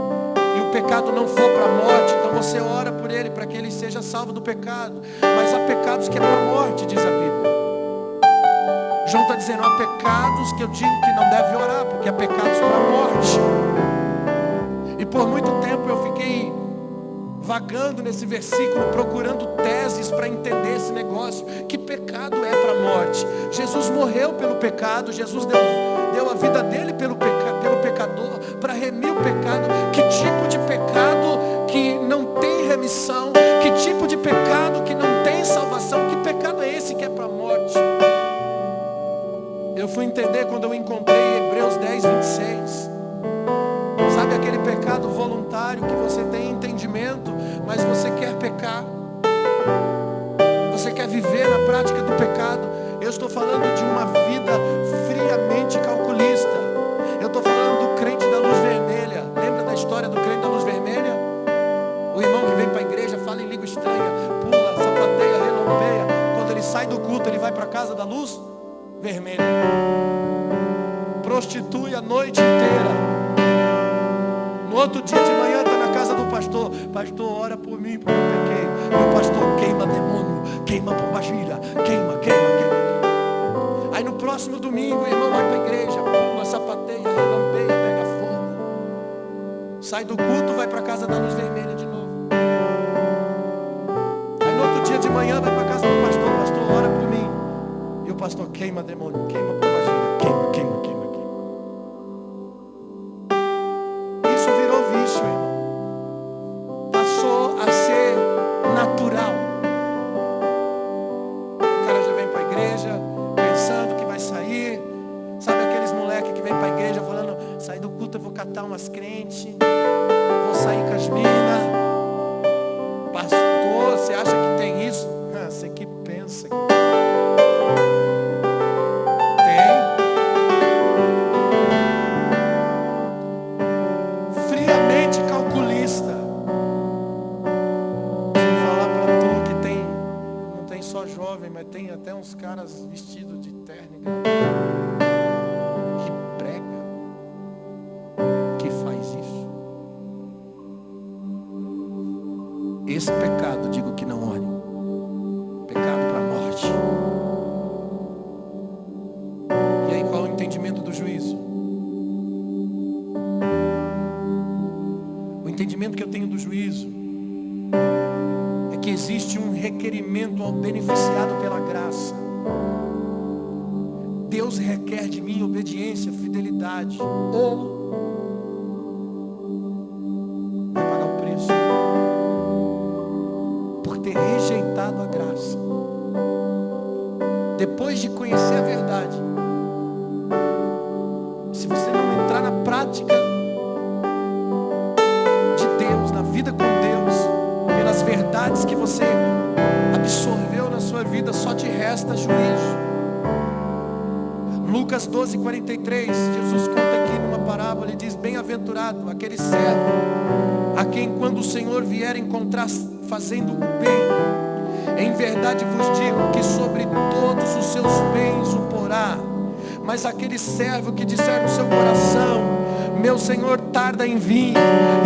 e o pecado não for para a morte, então você ora por ele, para que ele seja salvo do pecado. Mas há pecados que é para a morte, diz a Bíblia. João está dizendo: há pecados que eu digo que não deve orar, porque há pecados para a morte. E por muito tempo eu fiquei vagando nesse versículo, procurando teses para entender esse negócio. Que pecado é para a morte? Jesus morreu pelo pecado, Jesus deu a vida dele pelo pecador, para remir o pecado. Que tipo de pecado que não tem remissão? Que tipo de pecado que não tem salvação? Que pecado é esse que é para a morte? Eu fui entender quando eu encontrei Hebreus 10:26. Sabe aquele pecado voluntário que você tem entendimento, mas você quer pecar? Você quer viver na prática do pecado? Eu estou falando de uma vida friamente calculista. Eu estou falando do crente da luz vermelha. Lembra da história do crente da luz vermelha? O irmão que vem para a igreja, fala em língua estranha, pula, sapateia, relampeia. Quando ele sai do culto, ele vai para a casa da luz vermelha. Prostitui a noite inteira. No outro dia de manhã está na casa do pastor. Pastor, ora por mim porque eu pequei. Meu pastor, queima demônio, queima pombagira, queima. Aí no próximo domingo o irmão vai para a igreja, pula, sapateia, relampeia, pega fogo. Sai do culto, vai para a casa da luz vermelha de novo. Aí no outro dia de manhã vai para a casa do pastor. Pastor, ora por mim. E o pastor queima demônio, queima pombagira, queima. vou catar umas crentes, vou sair com as minas. Pastor, você acha que tem isso? Ah, você que pensa. Tem. Friamente calculista. Se eu falar pra tu que tem, não tem só jovem, mas tem até uns caras vestidos de terno e gravata, que prega, que faz isso. Esse pecado, digo que não olhe. Pecado para a morte. E aí, qual é o entendimento do juízo? O entendimento que eu tenho do juízo é que existe um requerimento ao beneficiado pela graça. Deus requer de mim obediência, fidelidade, ou vai pagar o preço por ter rejeitado a graça. Depois de conhecer a verdade, se você não entrar na prática de Deus, na vida com Deus, pelas verdades que você absorveu na sua vida, só te resta juízo. Lucas 12:43, Jesus conta aqui numa parábola e diz: bem-aventurado aquele servo a quem, quando o Senhor vier encontrar fazendo o bem, em verdade vos digo que sobre todos os seus bens o porá. Mas aquele servo que disser no seu coração: meu Senhor tarda em vir,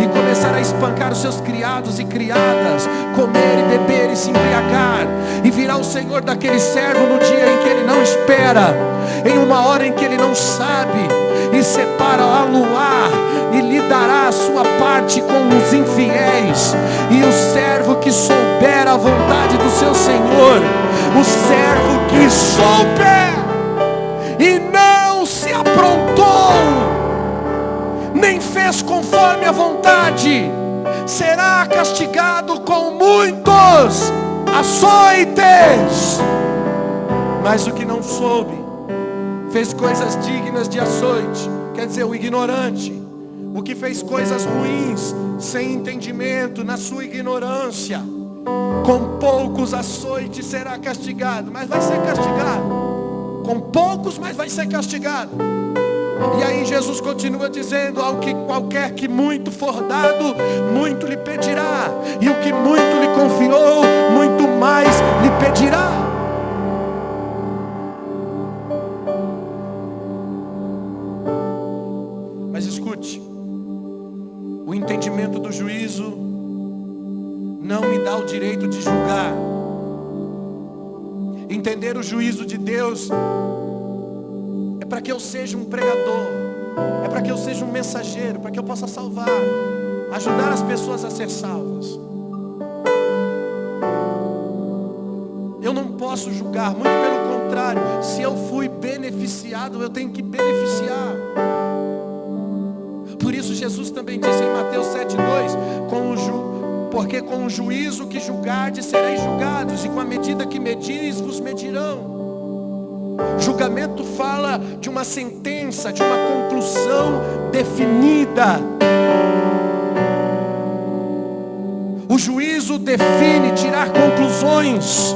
e começar a espancar os seus criados e criadas, comer e beber e se embriagar, e virá o Senhor daquele servo no dia em que ele não espera, em uma hora em que ele não sabe, e separa a luar, e lhe dará a sua parte com os infiéis. E o servo que souber a vontade do seu Senhor, o servo que souber e não se aprontou, nem fez conforme a vontade, será castigado com muitos açoites. Mas o que não soube, fez coisas dignas de açoite, quer dizer, o ignorante, o que fez coisas ruins, sem entendimento, na sua ignorância, com poucos açoites será castigado. Mas vai ser castigado, com poucos, mas vai ser castigado. E aí Jesus continua dizendo: ao que qualquer que muito for dado, muito lhe pedirá, e o que muito lhe confiou, muito mais lhe pedirá. Mas escute, o entendimento do juízo não me dá o direito de julgar. Entender o juízo de Deus é para que eu seja um pregador, é para que eu seja um mensageiro, para que eu possa salvar, ajudar as pessoas a ser salvas. Eu não posso julgar, muito pelo contrário. Se eu fui beneficiado, eu tenho que beneficiar. Por isso Jesus também disse em Mateus 7:2, porque com o juízo que julgardes sereis julgados, e com a medida que medires vos medirão. Julgamento fala de uma sentença, de uma conclusão definida. O juízo define, tirar conclusões.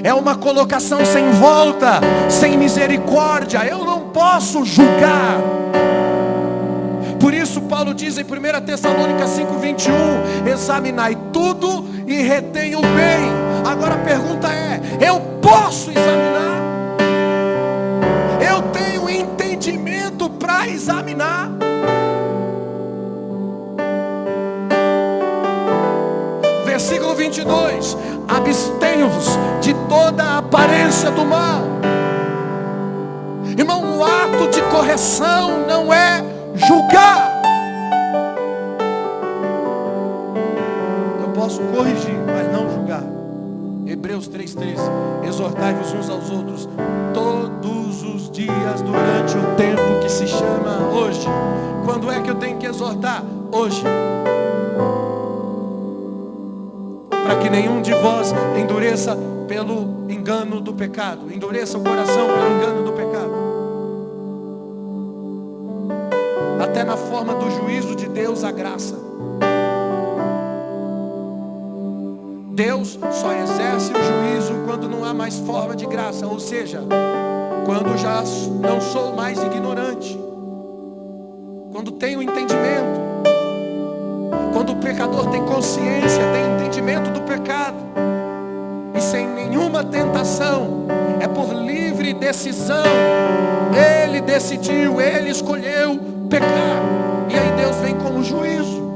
É uma colocação sem volta, sem misericórdia. Eu não posso julgar. Por isso Paulo diz em 1 Tessalônicas 5:21, examinai tudo e retém o bem. Agora a pergunta é: eu posso examinar? Eu tenho entendimento para examinar? Versículo 22, abstenhos de toda a aparência do mal. Irmão, o ato de correção não é julgar. Eu posso corrigir, mas não julgar. Hebreus 3:13, exortai-vos uns aos outros todos os dias durante o tempo que se chama hoje. Quando é que eu tenho que exortar? Hoje. Para que nenhum de vós endureça pelo engano do pecado. Endureça o coração pelo engano do pecado. Até na forma transforma do juízo de Deus a graça. Deus só exerce o juízo quando não há mais forma de graça, ou seja, quando já não sou mais ignorante, quando tenho entendimento, quando o pecador tem consciência, tem entendimento do pecado, e sem nenhuma tentação, é por livre decisão, ele decidiu, ele escolheu pecar, e aí Deus vem com o juízo.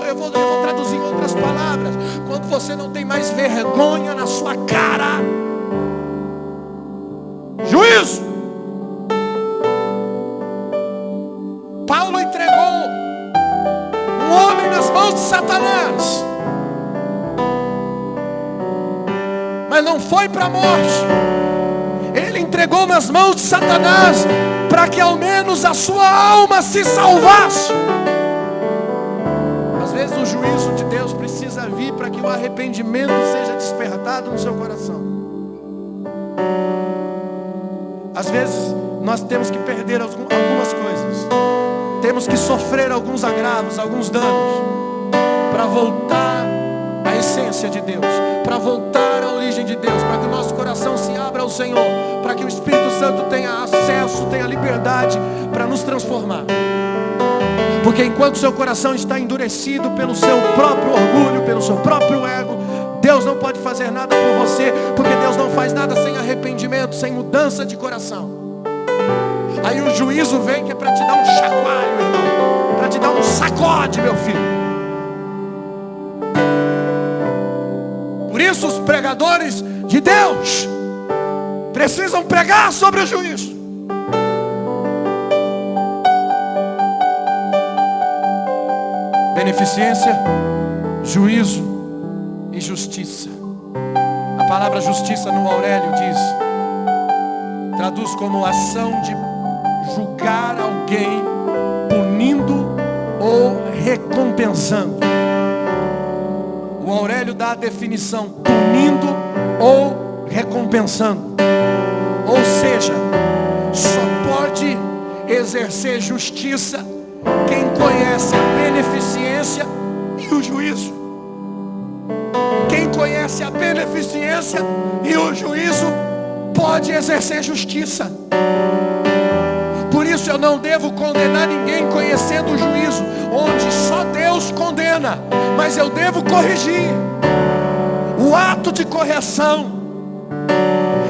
Eu vou traduzir em outras palavras, quando você não tem mais vergonha na sua cara, juízo. Paulo entregou um homem nas mãos de Satanás, mas não foi para a morte. Ele entregou nas mãos de Satanás para que ao menos a sua alma se salvasse. Às vezes o juízo de Deus precisa vir para que o arrependimento seja despertado no seu coração. Às vezes nós temos que perder algumas coisas, temos que sofrer alguns agravos, alguns danos, para voltar à essência de Deus, para voltar à origem de Deus, para que o nosso coração se abra ao Senhor, para que o Espírito Santo tenha acesso, tenha liberdade para nos transformar. Porque enquanto seu coração está endurecido pelo seu próprio orgulho, pelo seu próprio ego, Deus não pode fazer nada por você, porque Deus não faz nada sem arrependimento, sem mudança de coração. Aí o juízo vem que é para te dar um chacoalho, irmão, para te dar um sacode, meu filho. Por isso os pregadores de Deus precisam pregar sobre o juízo. Beneficência, juízo e justiça. A palavra justiça no Aurélio traduz como ação de julgar alguém, punindo ou recompensando. O Aurélio dá a definição: punindo ou recompensando. Ou seja, só pode exercer justiça quem conhece a beneficência e o juízo. Quem conhece a beneficência e o juízo pode exercer justiça. Por isso eu não devo condenar ninguém conhecendo o juízo, onde só Deus condena, mas eu devo corrigir. O ato de correção.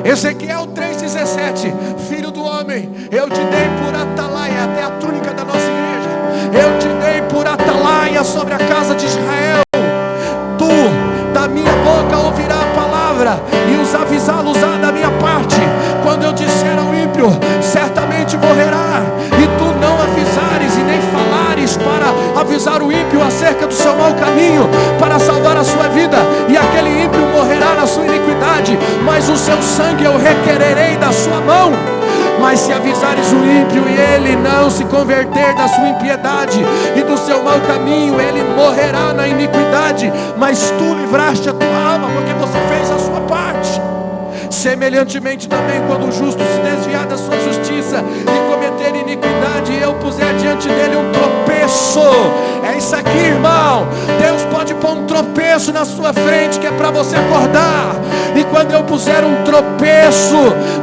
Ezequiel 3,17: Filho do homem, eu te dei por atalaia, até a túnica da nossa igreja, eu te dei por atalaia sobre a casa de Israel. Tu da minha boca ouvirá a palavra e os avisá-los da minha parte. Quando eu disser ao ímpio, certamente morrerá, e tu não avisares e nem falares para avisar o ímpio acerca do seu mau caminho, para salvar a sua vida, e aquele ímpio morrerá na sua iniquidade, mas o seu sangue eu requererei da sua mão. Mas se avisares o ímpio e ele não se converter da sua impiedade e do seu mau caminho, ele morrerá na iniquidade, mas tu livraste a tua alma, porque você fez a sua parte. Semelhantemente também, quando o justo se desviar da sua justiça e cometer iniquidade, e eu puser diante dele um tropeço. É isso aqui, irmão. Deus pode pôr um tropeço na sua frente, que é para você acordar. E quando eu puser um tropeço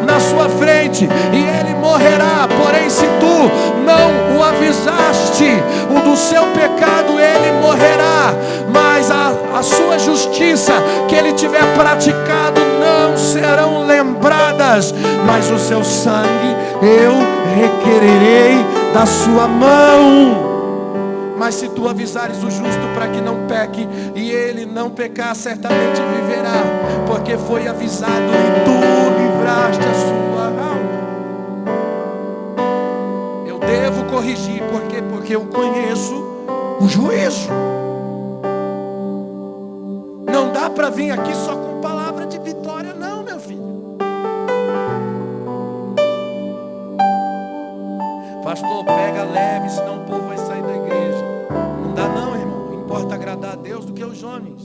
na sua frente, e ele morrerá, porém se tu não o avisaste o do seu pecado, ele morrerá, mas a sua justiça que ele tiver praticado não serão lembradas, mas o seu sangue eu requererei da sua mão. Mas se tu avisares o justo para que não peque, e ele não pecar, certamente viverá, porque foi avisado e tu livraste a sua alma. Eu devo corrigir, por quê? Porque eu conheço o juízo. Não dá para vir aqui só com palavra de vitória, não, meu filho. Pastor, pega leve, senão o povo vai sair da igreja. Não dá não, irmão. Importa agradar a Deus do que os homens.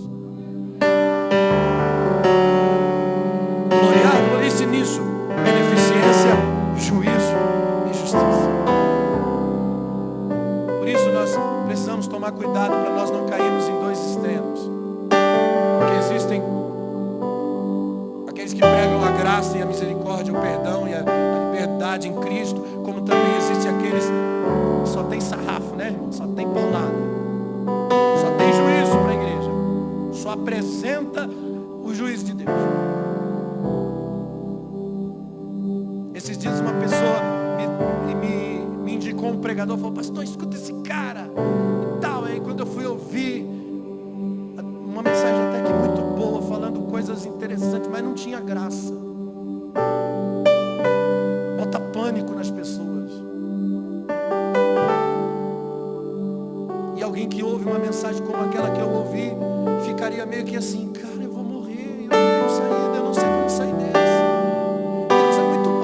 Gloriar-se nisso. Beneficência, juízo e justiça. nós precisamos tomar cuidado para nós não cairmos em dois extremos. Porque existem aqueles que pregam a graça e a misericórdia, o perdão e a liberdade em Cristo, como também existem aqueles que só tem sarrafo, né, irmão? Só tem paulada, só tem juízo para a igreja, só apresenta o juízo de Deus. Esses dias uma pessoa me indicou um pregador, falou: pastor, escuta esse cara e tal. Aí quando eu fui ouvir uma mensagem até que muito boa, falando coisas interessantes, mas não tinha graça. Bota pânico nas pessoas. E alguém que ouve uma mensagem como aquela que eu ouvi, ficaria meio que assim: cara, eu vou morrer, eu não tenho saída, eu não sei como sair dessa. Deus é muito mal.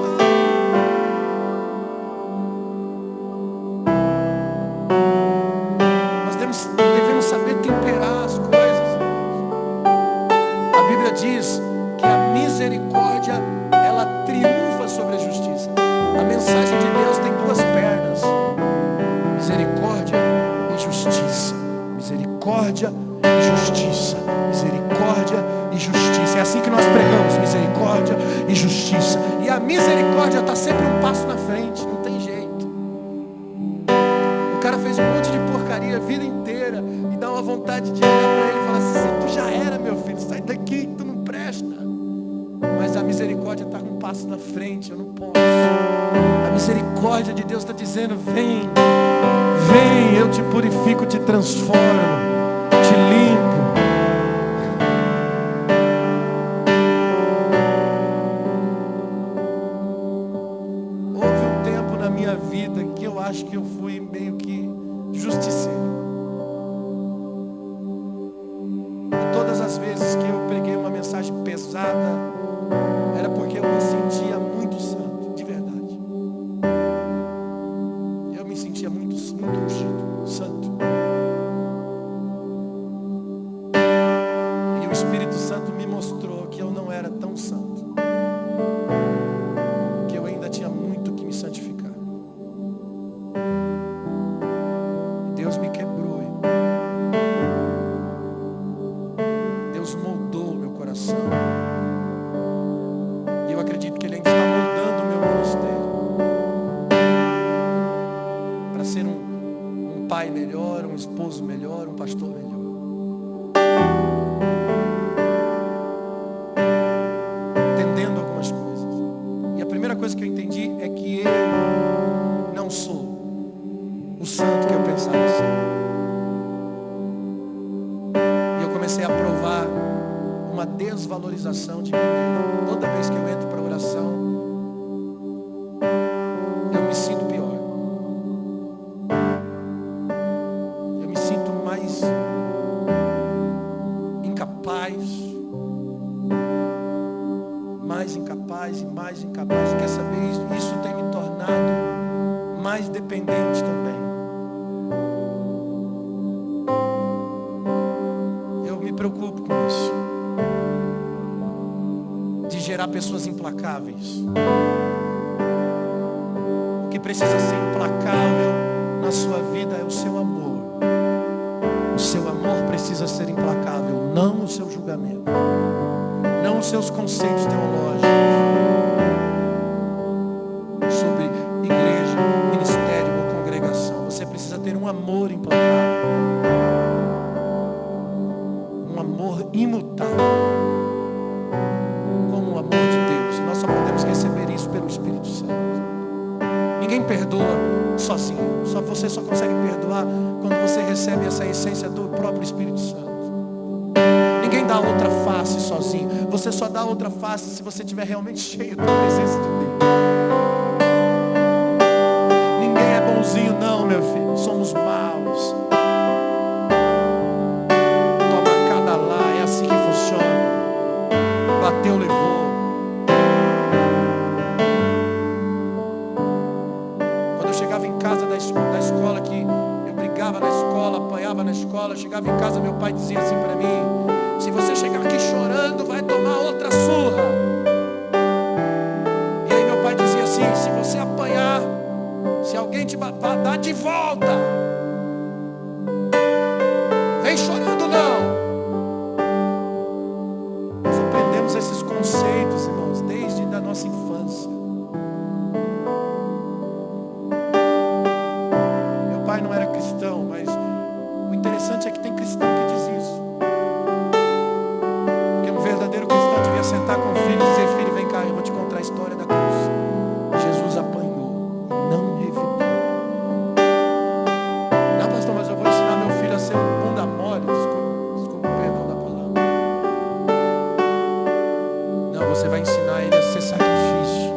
Nós devemos saber temperar as coisas. A Bíblia diz que a misericórdia, ela triunfa sobre a justiça. A mensagem de Deus tem duas pernas: misericórdia e justiça. Misericórdia e justiça. Misericórdia e justiça. É assim que nós pregamos: misericórdia e justiça. E a misericórdia está sempre um passo na frente, não tem jeito. O cara fez um monte de porcaria a vida inteira e dá uma vontade de olhar para ele e falar assim: tu já era, meu filho, sai daqui, tu não presta. Mas a misericórdia está um passo na frente, eu não posso. A misericórdia de Deus está dizendo: vem, vem, eu te purifico, te transformo, te limpo. Houve um tempo na minha vida que eu acho que eu fui meio que justiceiro. E todas as vezes que eu preguei uma mensagem pesada, era porque eu me sentia muito santo, de verdade. Eu me sentia muito ungido, santo. E o Espírito Santo me mostrou que eu não era tão santo, que eu ainda tinha muito que me santificar. E Deus me quebrou, irmão. Deus moldou o meu coração. E eu acredito que Ele ainda está moldando o meu ministério para ser um pai melhor, um esposo melhor, um pastor melhor. Entendendo algumas coisas. E a primeira coisa que eu entendi é que eu não sou o santo que eu pensava ser. E eu comecei a provar uma desvalorização de mim mesmo. Toda vez que eu entro para oração, eu me sinto pior. Eu me sinto mais incapaz e mais incapaz. Quer saber isso? Isso tem me tornado mais dependente também. Eu me preocupo com isso, de gerar pessoas implacáveis. O que precisa ser implacável na sua vida é o seu amor. O seu amor precisa ser implacável, não o seu julgamento, não os seus conceitos teológicos sobre igreja, ministério ou congregação. Você precisa ter um amor implacável, um amor imutável, como o amor de Deus. Nós só podemos receber isso pelo Espírito Santo. Ninguém perdoa sozinho. Você só consegue perdoar quando você recebe essa essência do próprio Espírito Santo. Ninguém dá outra face sozinho. Você só dá outra face se você estiver realmente cheio da presença de Deus. Ninguém é bonzinho não, meu filho. Somos maus. Toma cada lá, é assim que funciona. Bateu, levou. Quando eu chegava em casa da escola, que eu brigava na escola, apanhava na escola, eu chegava em casa, meu pai dizia assim para mim: se você chegar aqui chorando, vai tomar outra surra. E aí meu pai dizia assim: se você apanhar, se alguém te bater, dá de volta. não, mas o interessante é que tem cristão que diz isso. Porque um verdadeiro cristão devia sentar com o filho e dizer: filho, vem cá, eu vou te contar a história da cruz. Jesus apanhou e não revidou. Não, pastor, mas eu vou ensinar meu filho a ser um bunda mole. Desculpa, perdão da palavra. Não, você vai ensinar ele a ser sacrifício.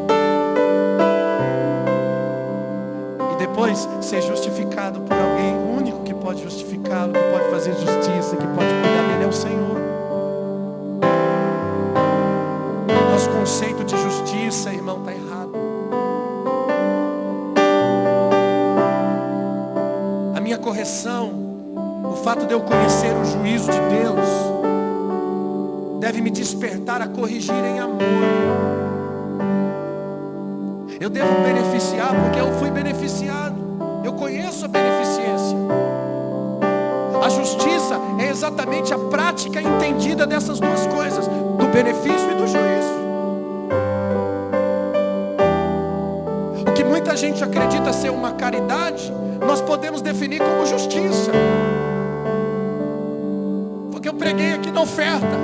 E depois ser justificado por alguém. O único que pode justificá-lo, que pode fazer justiça, que pode cuidar dele é o Senhor. Nosso conceito de justiça, irmão, está errado. A minha correção, o fato de eu conhecer o juízo de Deus, deve me despertar a corrigir em amor. Eu devo beneficiar porque eu fui beneficiado. Eu conheço a beneficência. A justiça é exatamente a prática entendida dessas duas coisas, do benefício e do juízo. O que muita gente acredita ser uma caridade, nós podemos definir como justiça. Porque eu preguei aqui na oferta.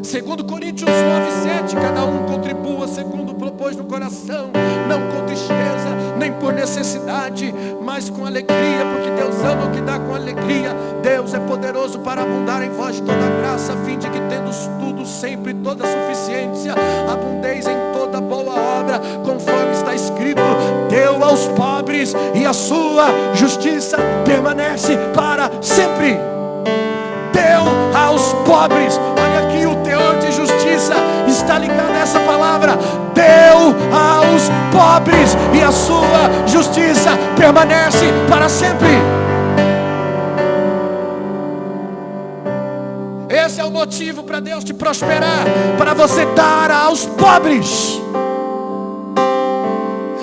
Segundo Coríntios 9:7, cada um contribua segundo propôs no coração, não com tristeza, nem por necessidade, mas com alegria, porque Deus ama o que dá com alegria. Deus é poderoso para abundar em vós toda graça, a fim de que, tendo tudo sempre, toda suficiência, abundeis em toda boa obra, conforme está escrito: deu aos pobres e a sua justiça permanece para sempre. Deu aos pobres. Olha aqui, o teor de justiça está ligado a essa palavra. Deu aos pobres e a sua justiça permanece para sempre. Esse é o motivo para Deus te prosperar, para você dar aos pobres.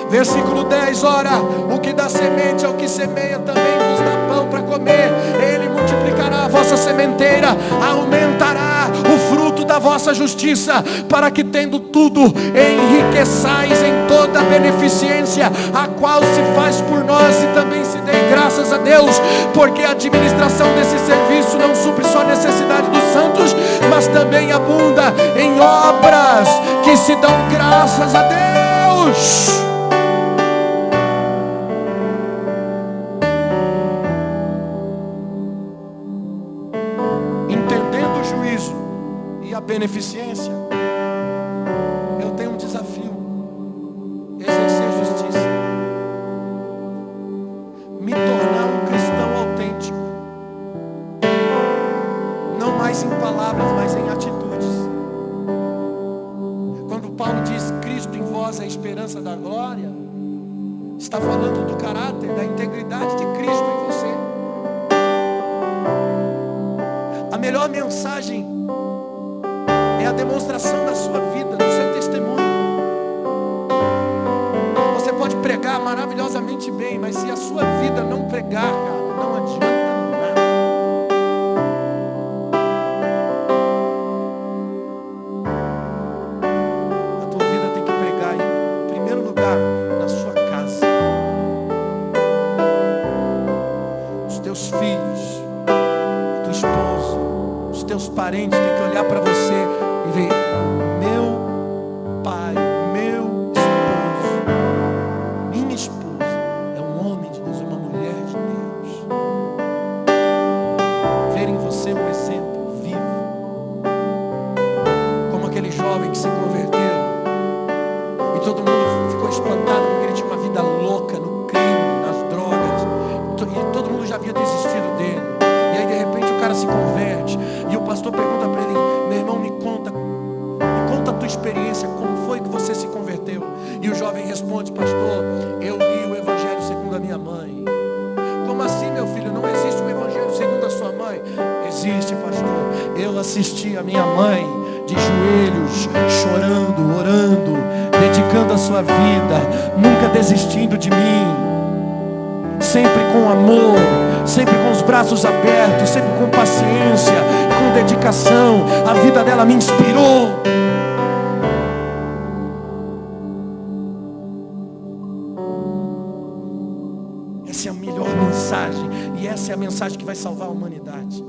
Versículo 10, ora, o que dá semente ao que semeia também vos dá pão para comer. Ele multiplicará a vossa sementeira, aumentará o fruto da vossa justiça, para que, tendo tudo, enriqueçais em toda a beneficência, a qual se faz por nós, e também se dê graças a Deus, porque a administração desse serviço não supre só a necessidade dos santos, mas também abunda em obras que se dão graças a Deus. Beneficência, eu tenho um desafio: exercer justiça, me tornar um cristão autêntico, não mais em palavras, mas em atitudes. Quando Paulo diz Cristo em vós é a esperança da glória, está falando do caráter, da integridade de Cristo em você. A melhor mensagem é a demonstração da sua vida, do seu testemunho. Você pode pregar maravilhosamente bem, mas se a sua vida não pregar, cara, não adianta nada. A tua vida tem que pregar em primeiro lugar na sua casa. Os teus filhos, a tua esposa, os teus parentes têm que olhar para você e ver: meu pai, meu esposo, minha esposa é um homem de Deus, uma mulher de Deus. Ver em você um exemplo vivo, como aquele jovem que se converteu e todo mundo ficou espantado porque ele tinha uma vida louca no crime, nas drogas, e todo mundo já havia desistido dele. E aí de repente o cara se converte e o pastor pergunta para ele: meu irmão, me conta a tua experiência, como foi que você se converteu? E o jovem responde: pastor, eu li o evangelho segundo a minha mãe. Como assim, meu filho? Não existe um evangelho segundo a sua mãe? Existe, pastor. Eu assisti a minha mãe de joelhos, chorando, orando, dedicando a sua vida, nunca desistindo de mim, sempre com amor, sempre com os braços abertos, sempre com paciência, com dedicação. A vida dela me inspirou. Essa é a melhor mensagem mensagem, e essa é a mensagem que vai salvar a humanidade.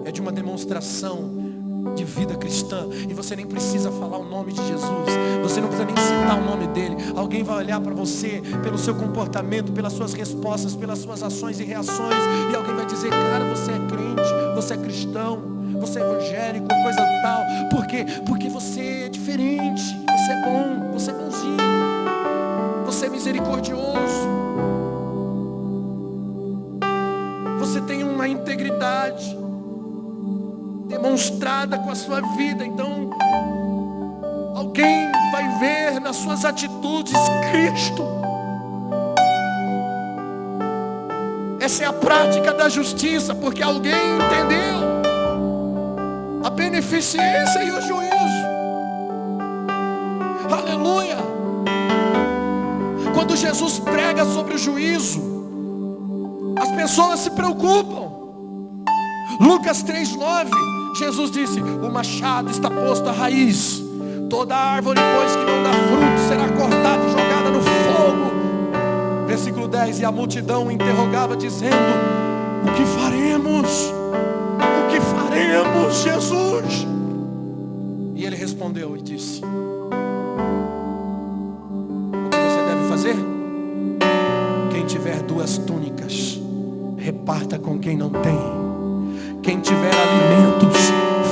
É de uma demonstração de vida cristã, e você nem precisa falar o nome de Jesus, você não precisa nem citar o nome dele. Alguém vai olhar para você pelo seu comportamento, pelas suas respostas, pelas suas ações e reações, e alguém vai dizer: cara, você é crente, você é cristão, você é evangélico, coisa tal. Por quê? Porque você é diferente, você é bom, você é bonzinho, você é misericordioso, você tem uma integridade demonstrada com a sua vida. Então alguém vai ver nas suas atitudes Cristo. Essa é a prática da justiça, porque alguém entendeu a beneficência e o juízo. Aleluia. Quando Jesus prega sobre o juízo, as pessoas se preocupam. Lucas 3:9, Jesus disse: o machado está posto à raiz, toda árvore, pois, que não dá fruto será cortada e jogada no fogo. Versículo 10, e a multidão interrogava dizendo: o que faremos? O que faremos, Jesus? E ele respondeu e disse: o que você deve fazer? Quem tiver 2 túnicas, reparta com quem não tem. Quem tiver alimentos,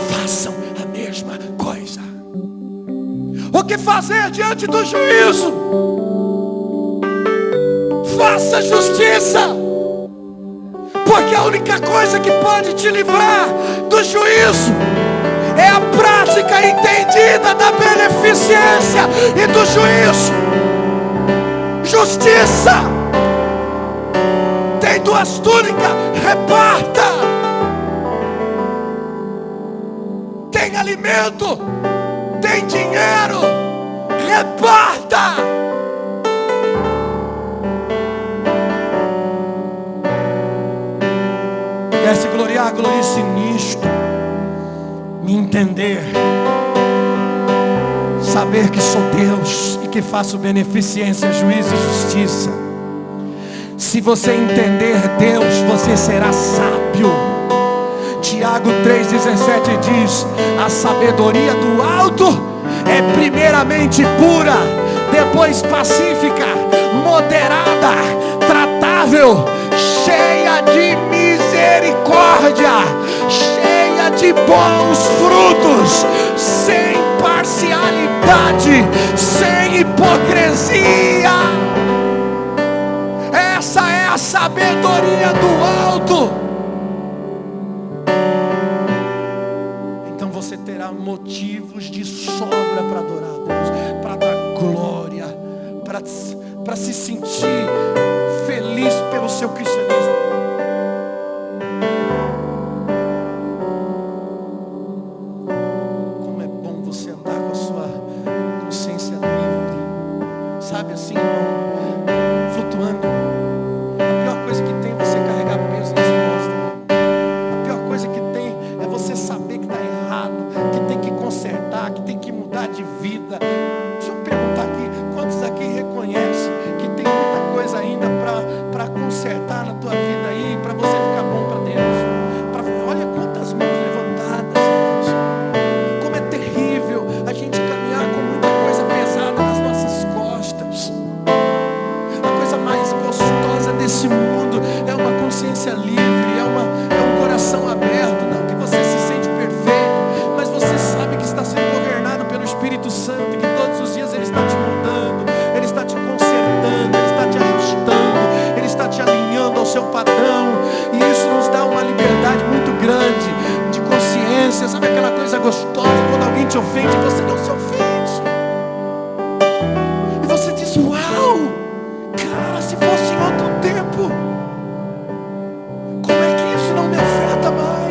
façam a mesma coisa. O que fazer diante do juízo? Faça justiça, porque a única coisa que pode te livrar do juízo é a prática entendida da beneficência e do juízo. Justiça. Tem 2 túnicas, reparta. Tem alimento, tem dinheiro, reparta. Quer se gloriar, glorie-se nisto. Me entender, saber que sou Deus e que faço beneficência, juízo e justiça. Se você entender Deus, você será sábio. Tiago 3,17 diz: a sabedoria do alto é primeiramente pura, depois pacífica, moderada, tratável, cheia de misericórdia, cheia de bons frutos, sem parcialidade, sem hipocrisia. Essa é a sabedoria do alto. Você terá motivos de sobra para adorar a Deus, para dar glória, para se sentir feliz pelo seu cristianismo. Como é bom você andar com a sua consciência livre, sabe, assim, flutuando. A pior coisa que tem é você carregar peso nas costas. A pior coisa que tem é você saber que está errado, que tem que consertar, que tem que mudar de vida. Deixa eu perguntar aqui, quantos aqui reconhecem que tem muita coisa ainda para consertar na tua vida aí, para você ficar bom para Deus? Olha quantas mãos levantadas, irmãos. Como é terrível a gente caminhar com muita coisa pesada nas nossas costas. A coisa mais gostosa desse mundo é uma consciência livre, é um coração aberto. Não que você se sente perfeito, mas você sabe que está sendo governado pelo Espírito Santo, que todos os dias Ele está te mudando, Ele está te consertando, Ele está te ajustando, Ele está te alinhando ao seu padrão. E isso nos dá uma liberdade muito grande de consciência. Sabe aquela coisa gostosa quando alguém te ofende e você não se ofende? E você diz: uau, cara, se fosse em outro tempo, como é que isso não me afeta mais?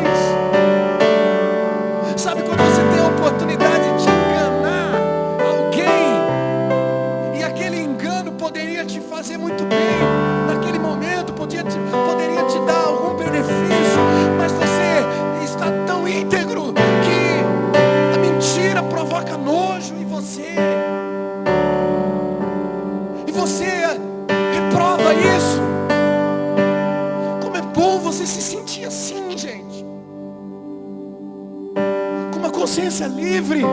Sabe quando você tem a oportunidade de enganar alguém, e aquele engano poderia te fazer muito bem naquele momento, poderia te dar algum benefício, mas você está tão íntegro que a mentira provoca nojo em você, e você reprova isso. Como é bom você se sentir assim, gente. Com uma consciência livre.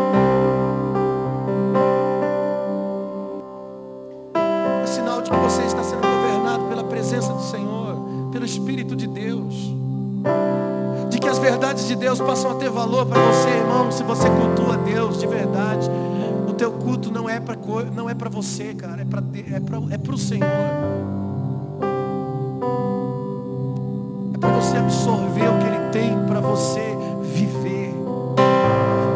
É sinal de que você está sendo governado pela presença do Senhor, pelo Espírito de Deus. De que as verdades de Deus passam a ter valor para você, irmão, se você cultua Deus de verdade. O teu culto não é para você, cara, é para o Senhor. É para você absorver o que Ele tem para você viver.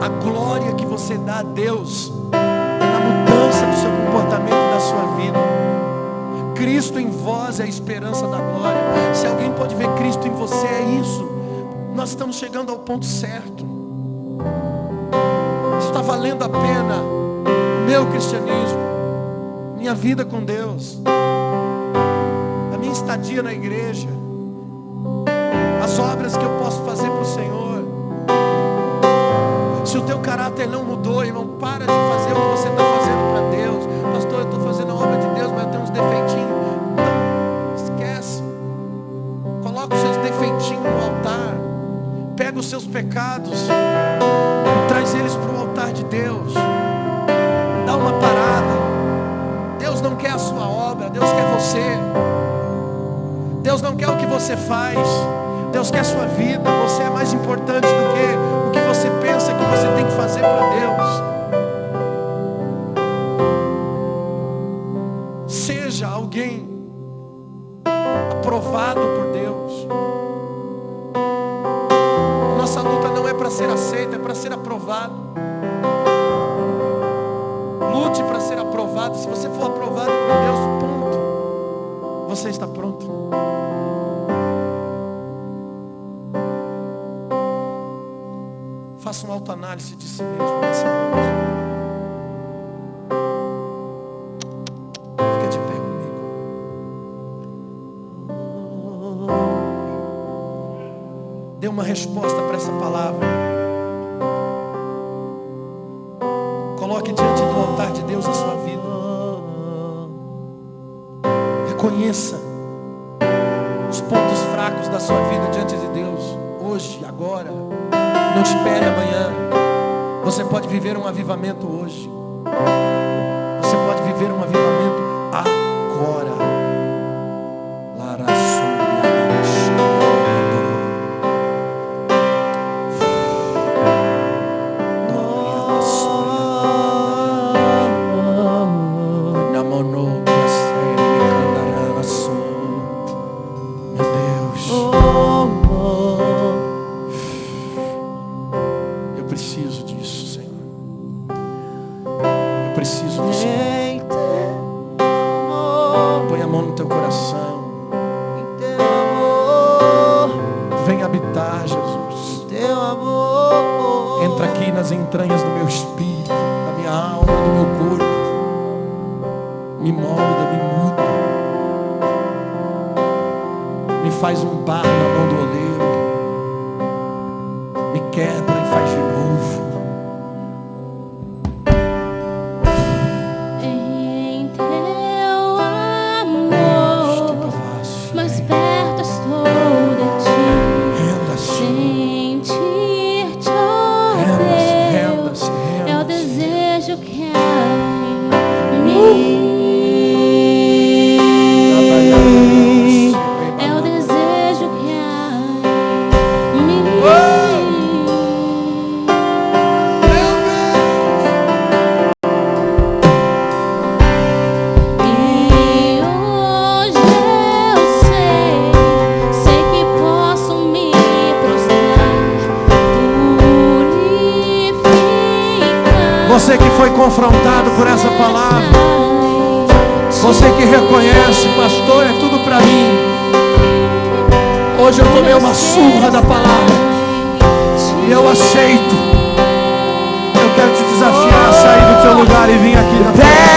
A glória que você dá a Deus é na mudança do seu comportamento e da sua vida. Cristo em vós é a esperança da glória. Se alguém pode ver Cristo em você, é isso. Nós estamos chegando ao ponto certo. Está valendo a pena o meu cristianismo, minha vida com Deus, a minha estadia na igreja, as obras que eu posso fazer para o Senhor. Se o teu caráter não mudou, irmão, para de fazer o que você está fazendo para Deus. Pastor, eu estou fazendo a obra de Deus, mas eu tenho uns defeitinhos. Não, esquece. Coloca os seus defeitinhos no altar. Pega os seus pecados e traz eles para o altar de Deus. Dá uma parada. Deus não quer a sua obra, Deus quer você. Deus não quer o que você faz, Deus quer a sua vida. Você é mais importante do que o que você pensa que você tem que fazer para Deus. Seja alguém aprovado por Deus. Nossa luta não é para ser aceito, é para ser aprovado. Lute para ser aprovado. Se você for aprovado por Deus, ponto, você está pronto. Faça uma autoanálise de si mesmo nessa noite. Fica de pé comigo. Dê uma resposta para essa palavra. Coloque diante do altar de Deus a sua vida. Reconheça os pontos fracos da sua vida diante de Deus. Hoje, agora. Não espere amanhã. Você pode viver um avivamento hoje. Você pode viver um avivamento agora. Entranhas do meu espírito, da minha alma, do meu corpo. Me molda, me muda. Me faz um bar na mão do oleiro. Me quebra e faz de novo. Em teu amor, mais perto estou de ti. Sentir-te, é o desejo que há em mim. É o desejo que há em mim. E hoje eu sei que posso me prostrar, purificar. Você que foi confrontado por essa palavra, você que reconhece, pastor, é tudo para mim. Hoje eu tomei uma surra da palavra e eu aceito. Eu quero te desafiar a sair do teu lugar e vir aqui na frente.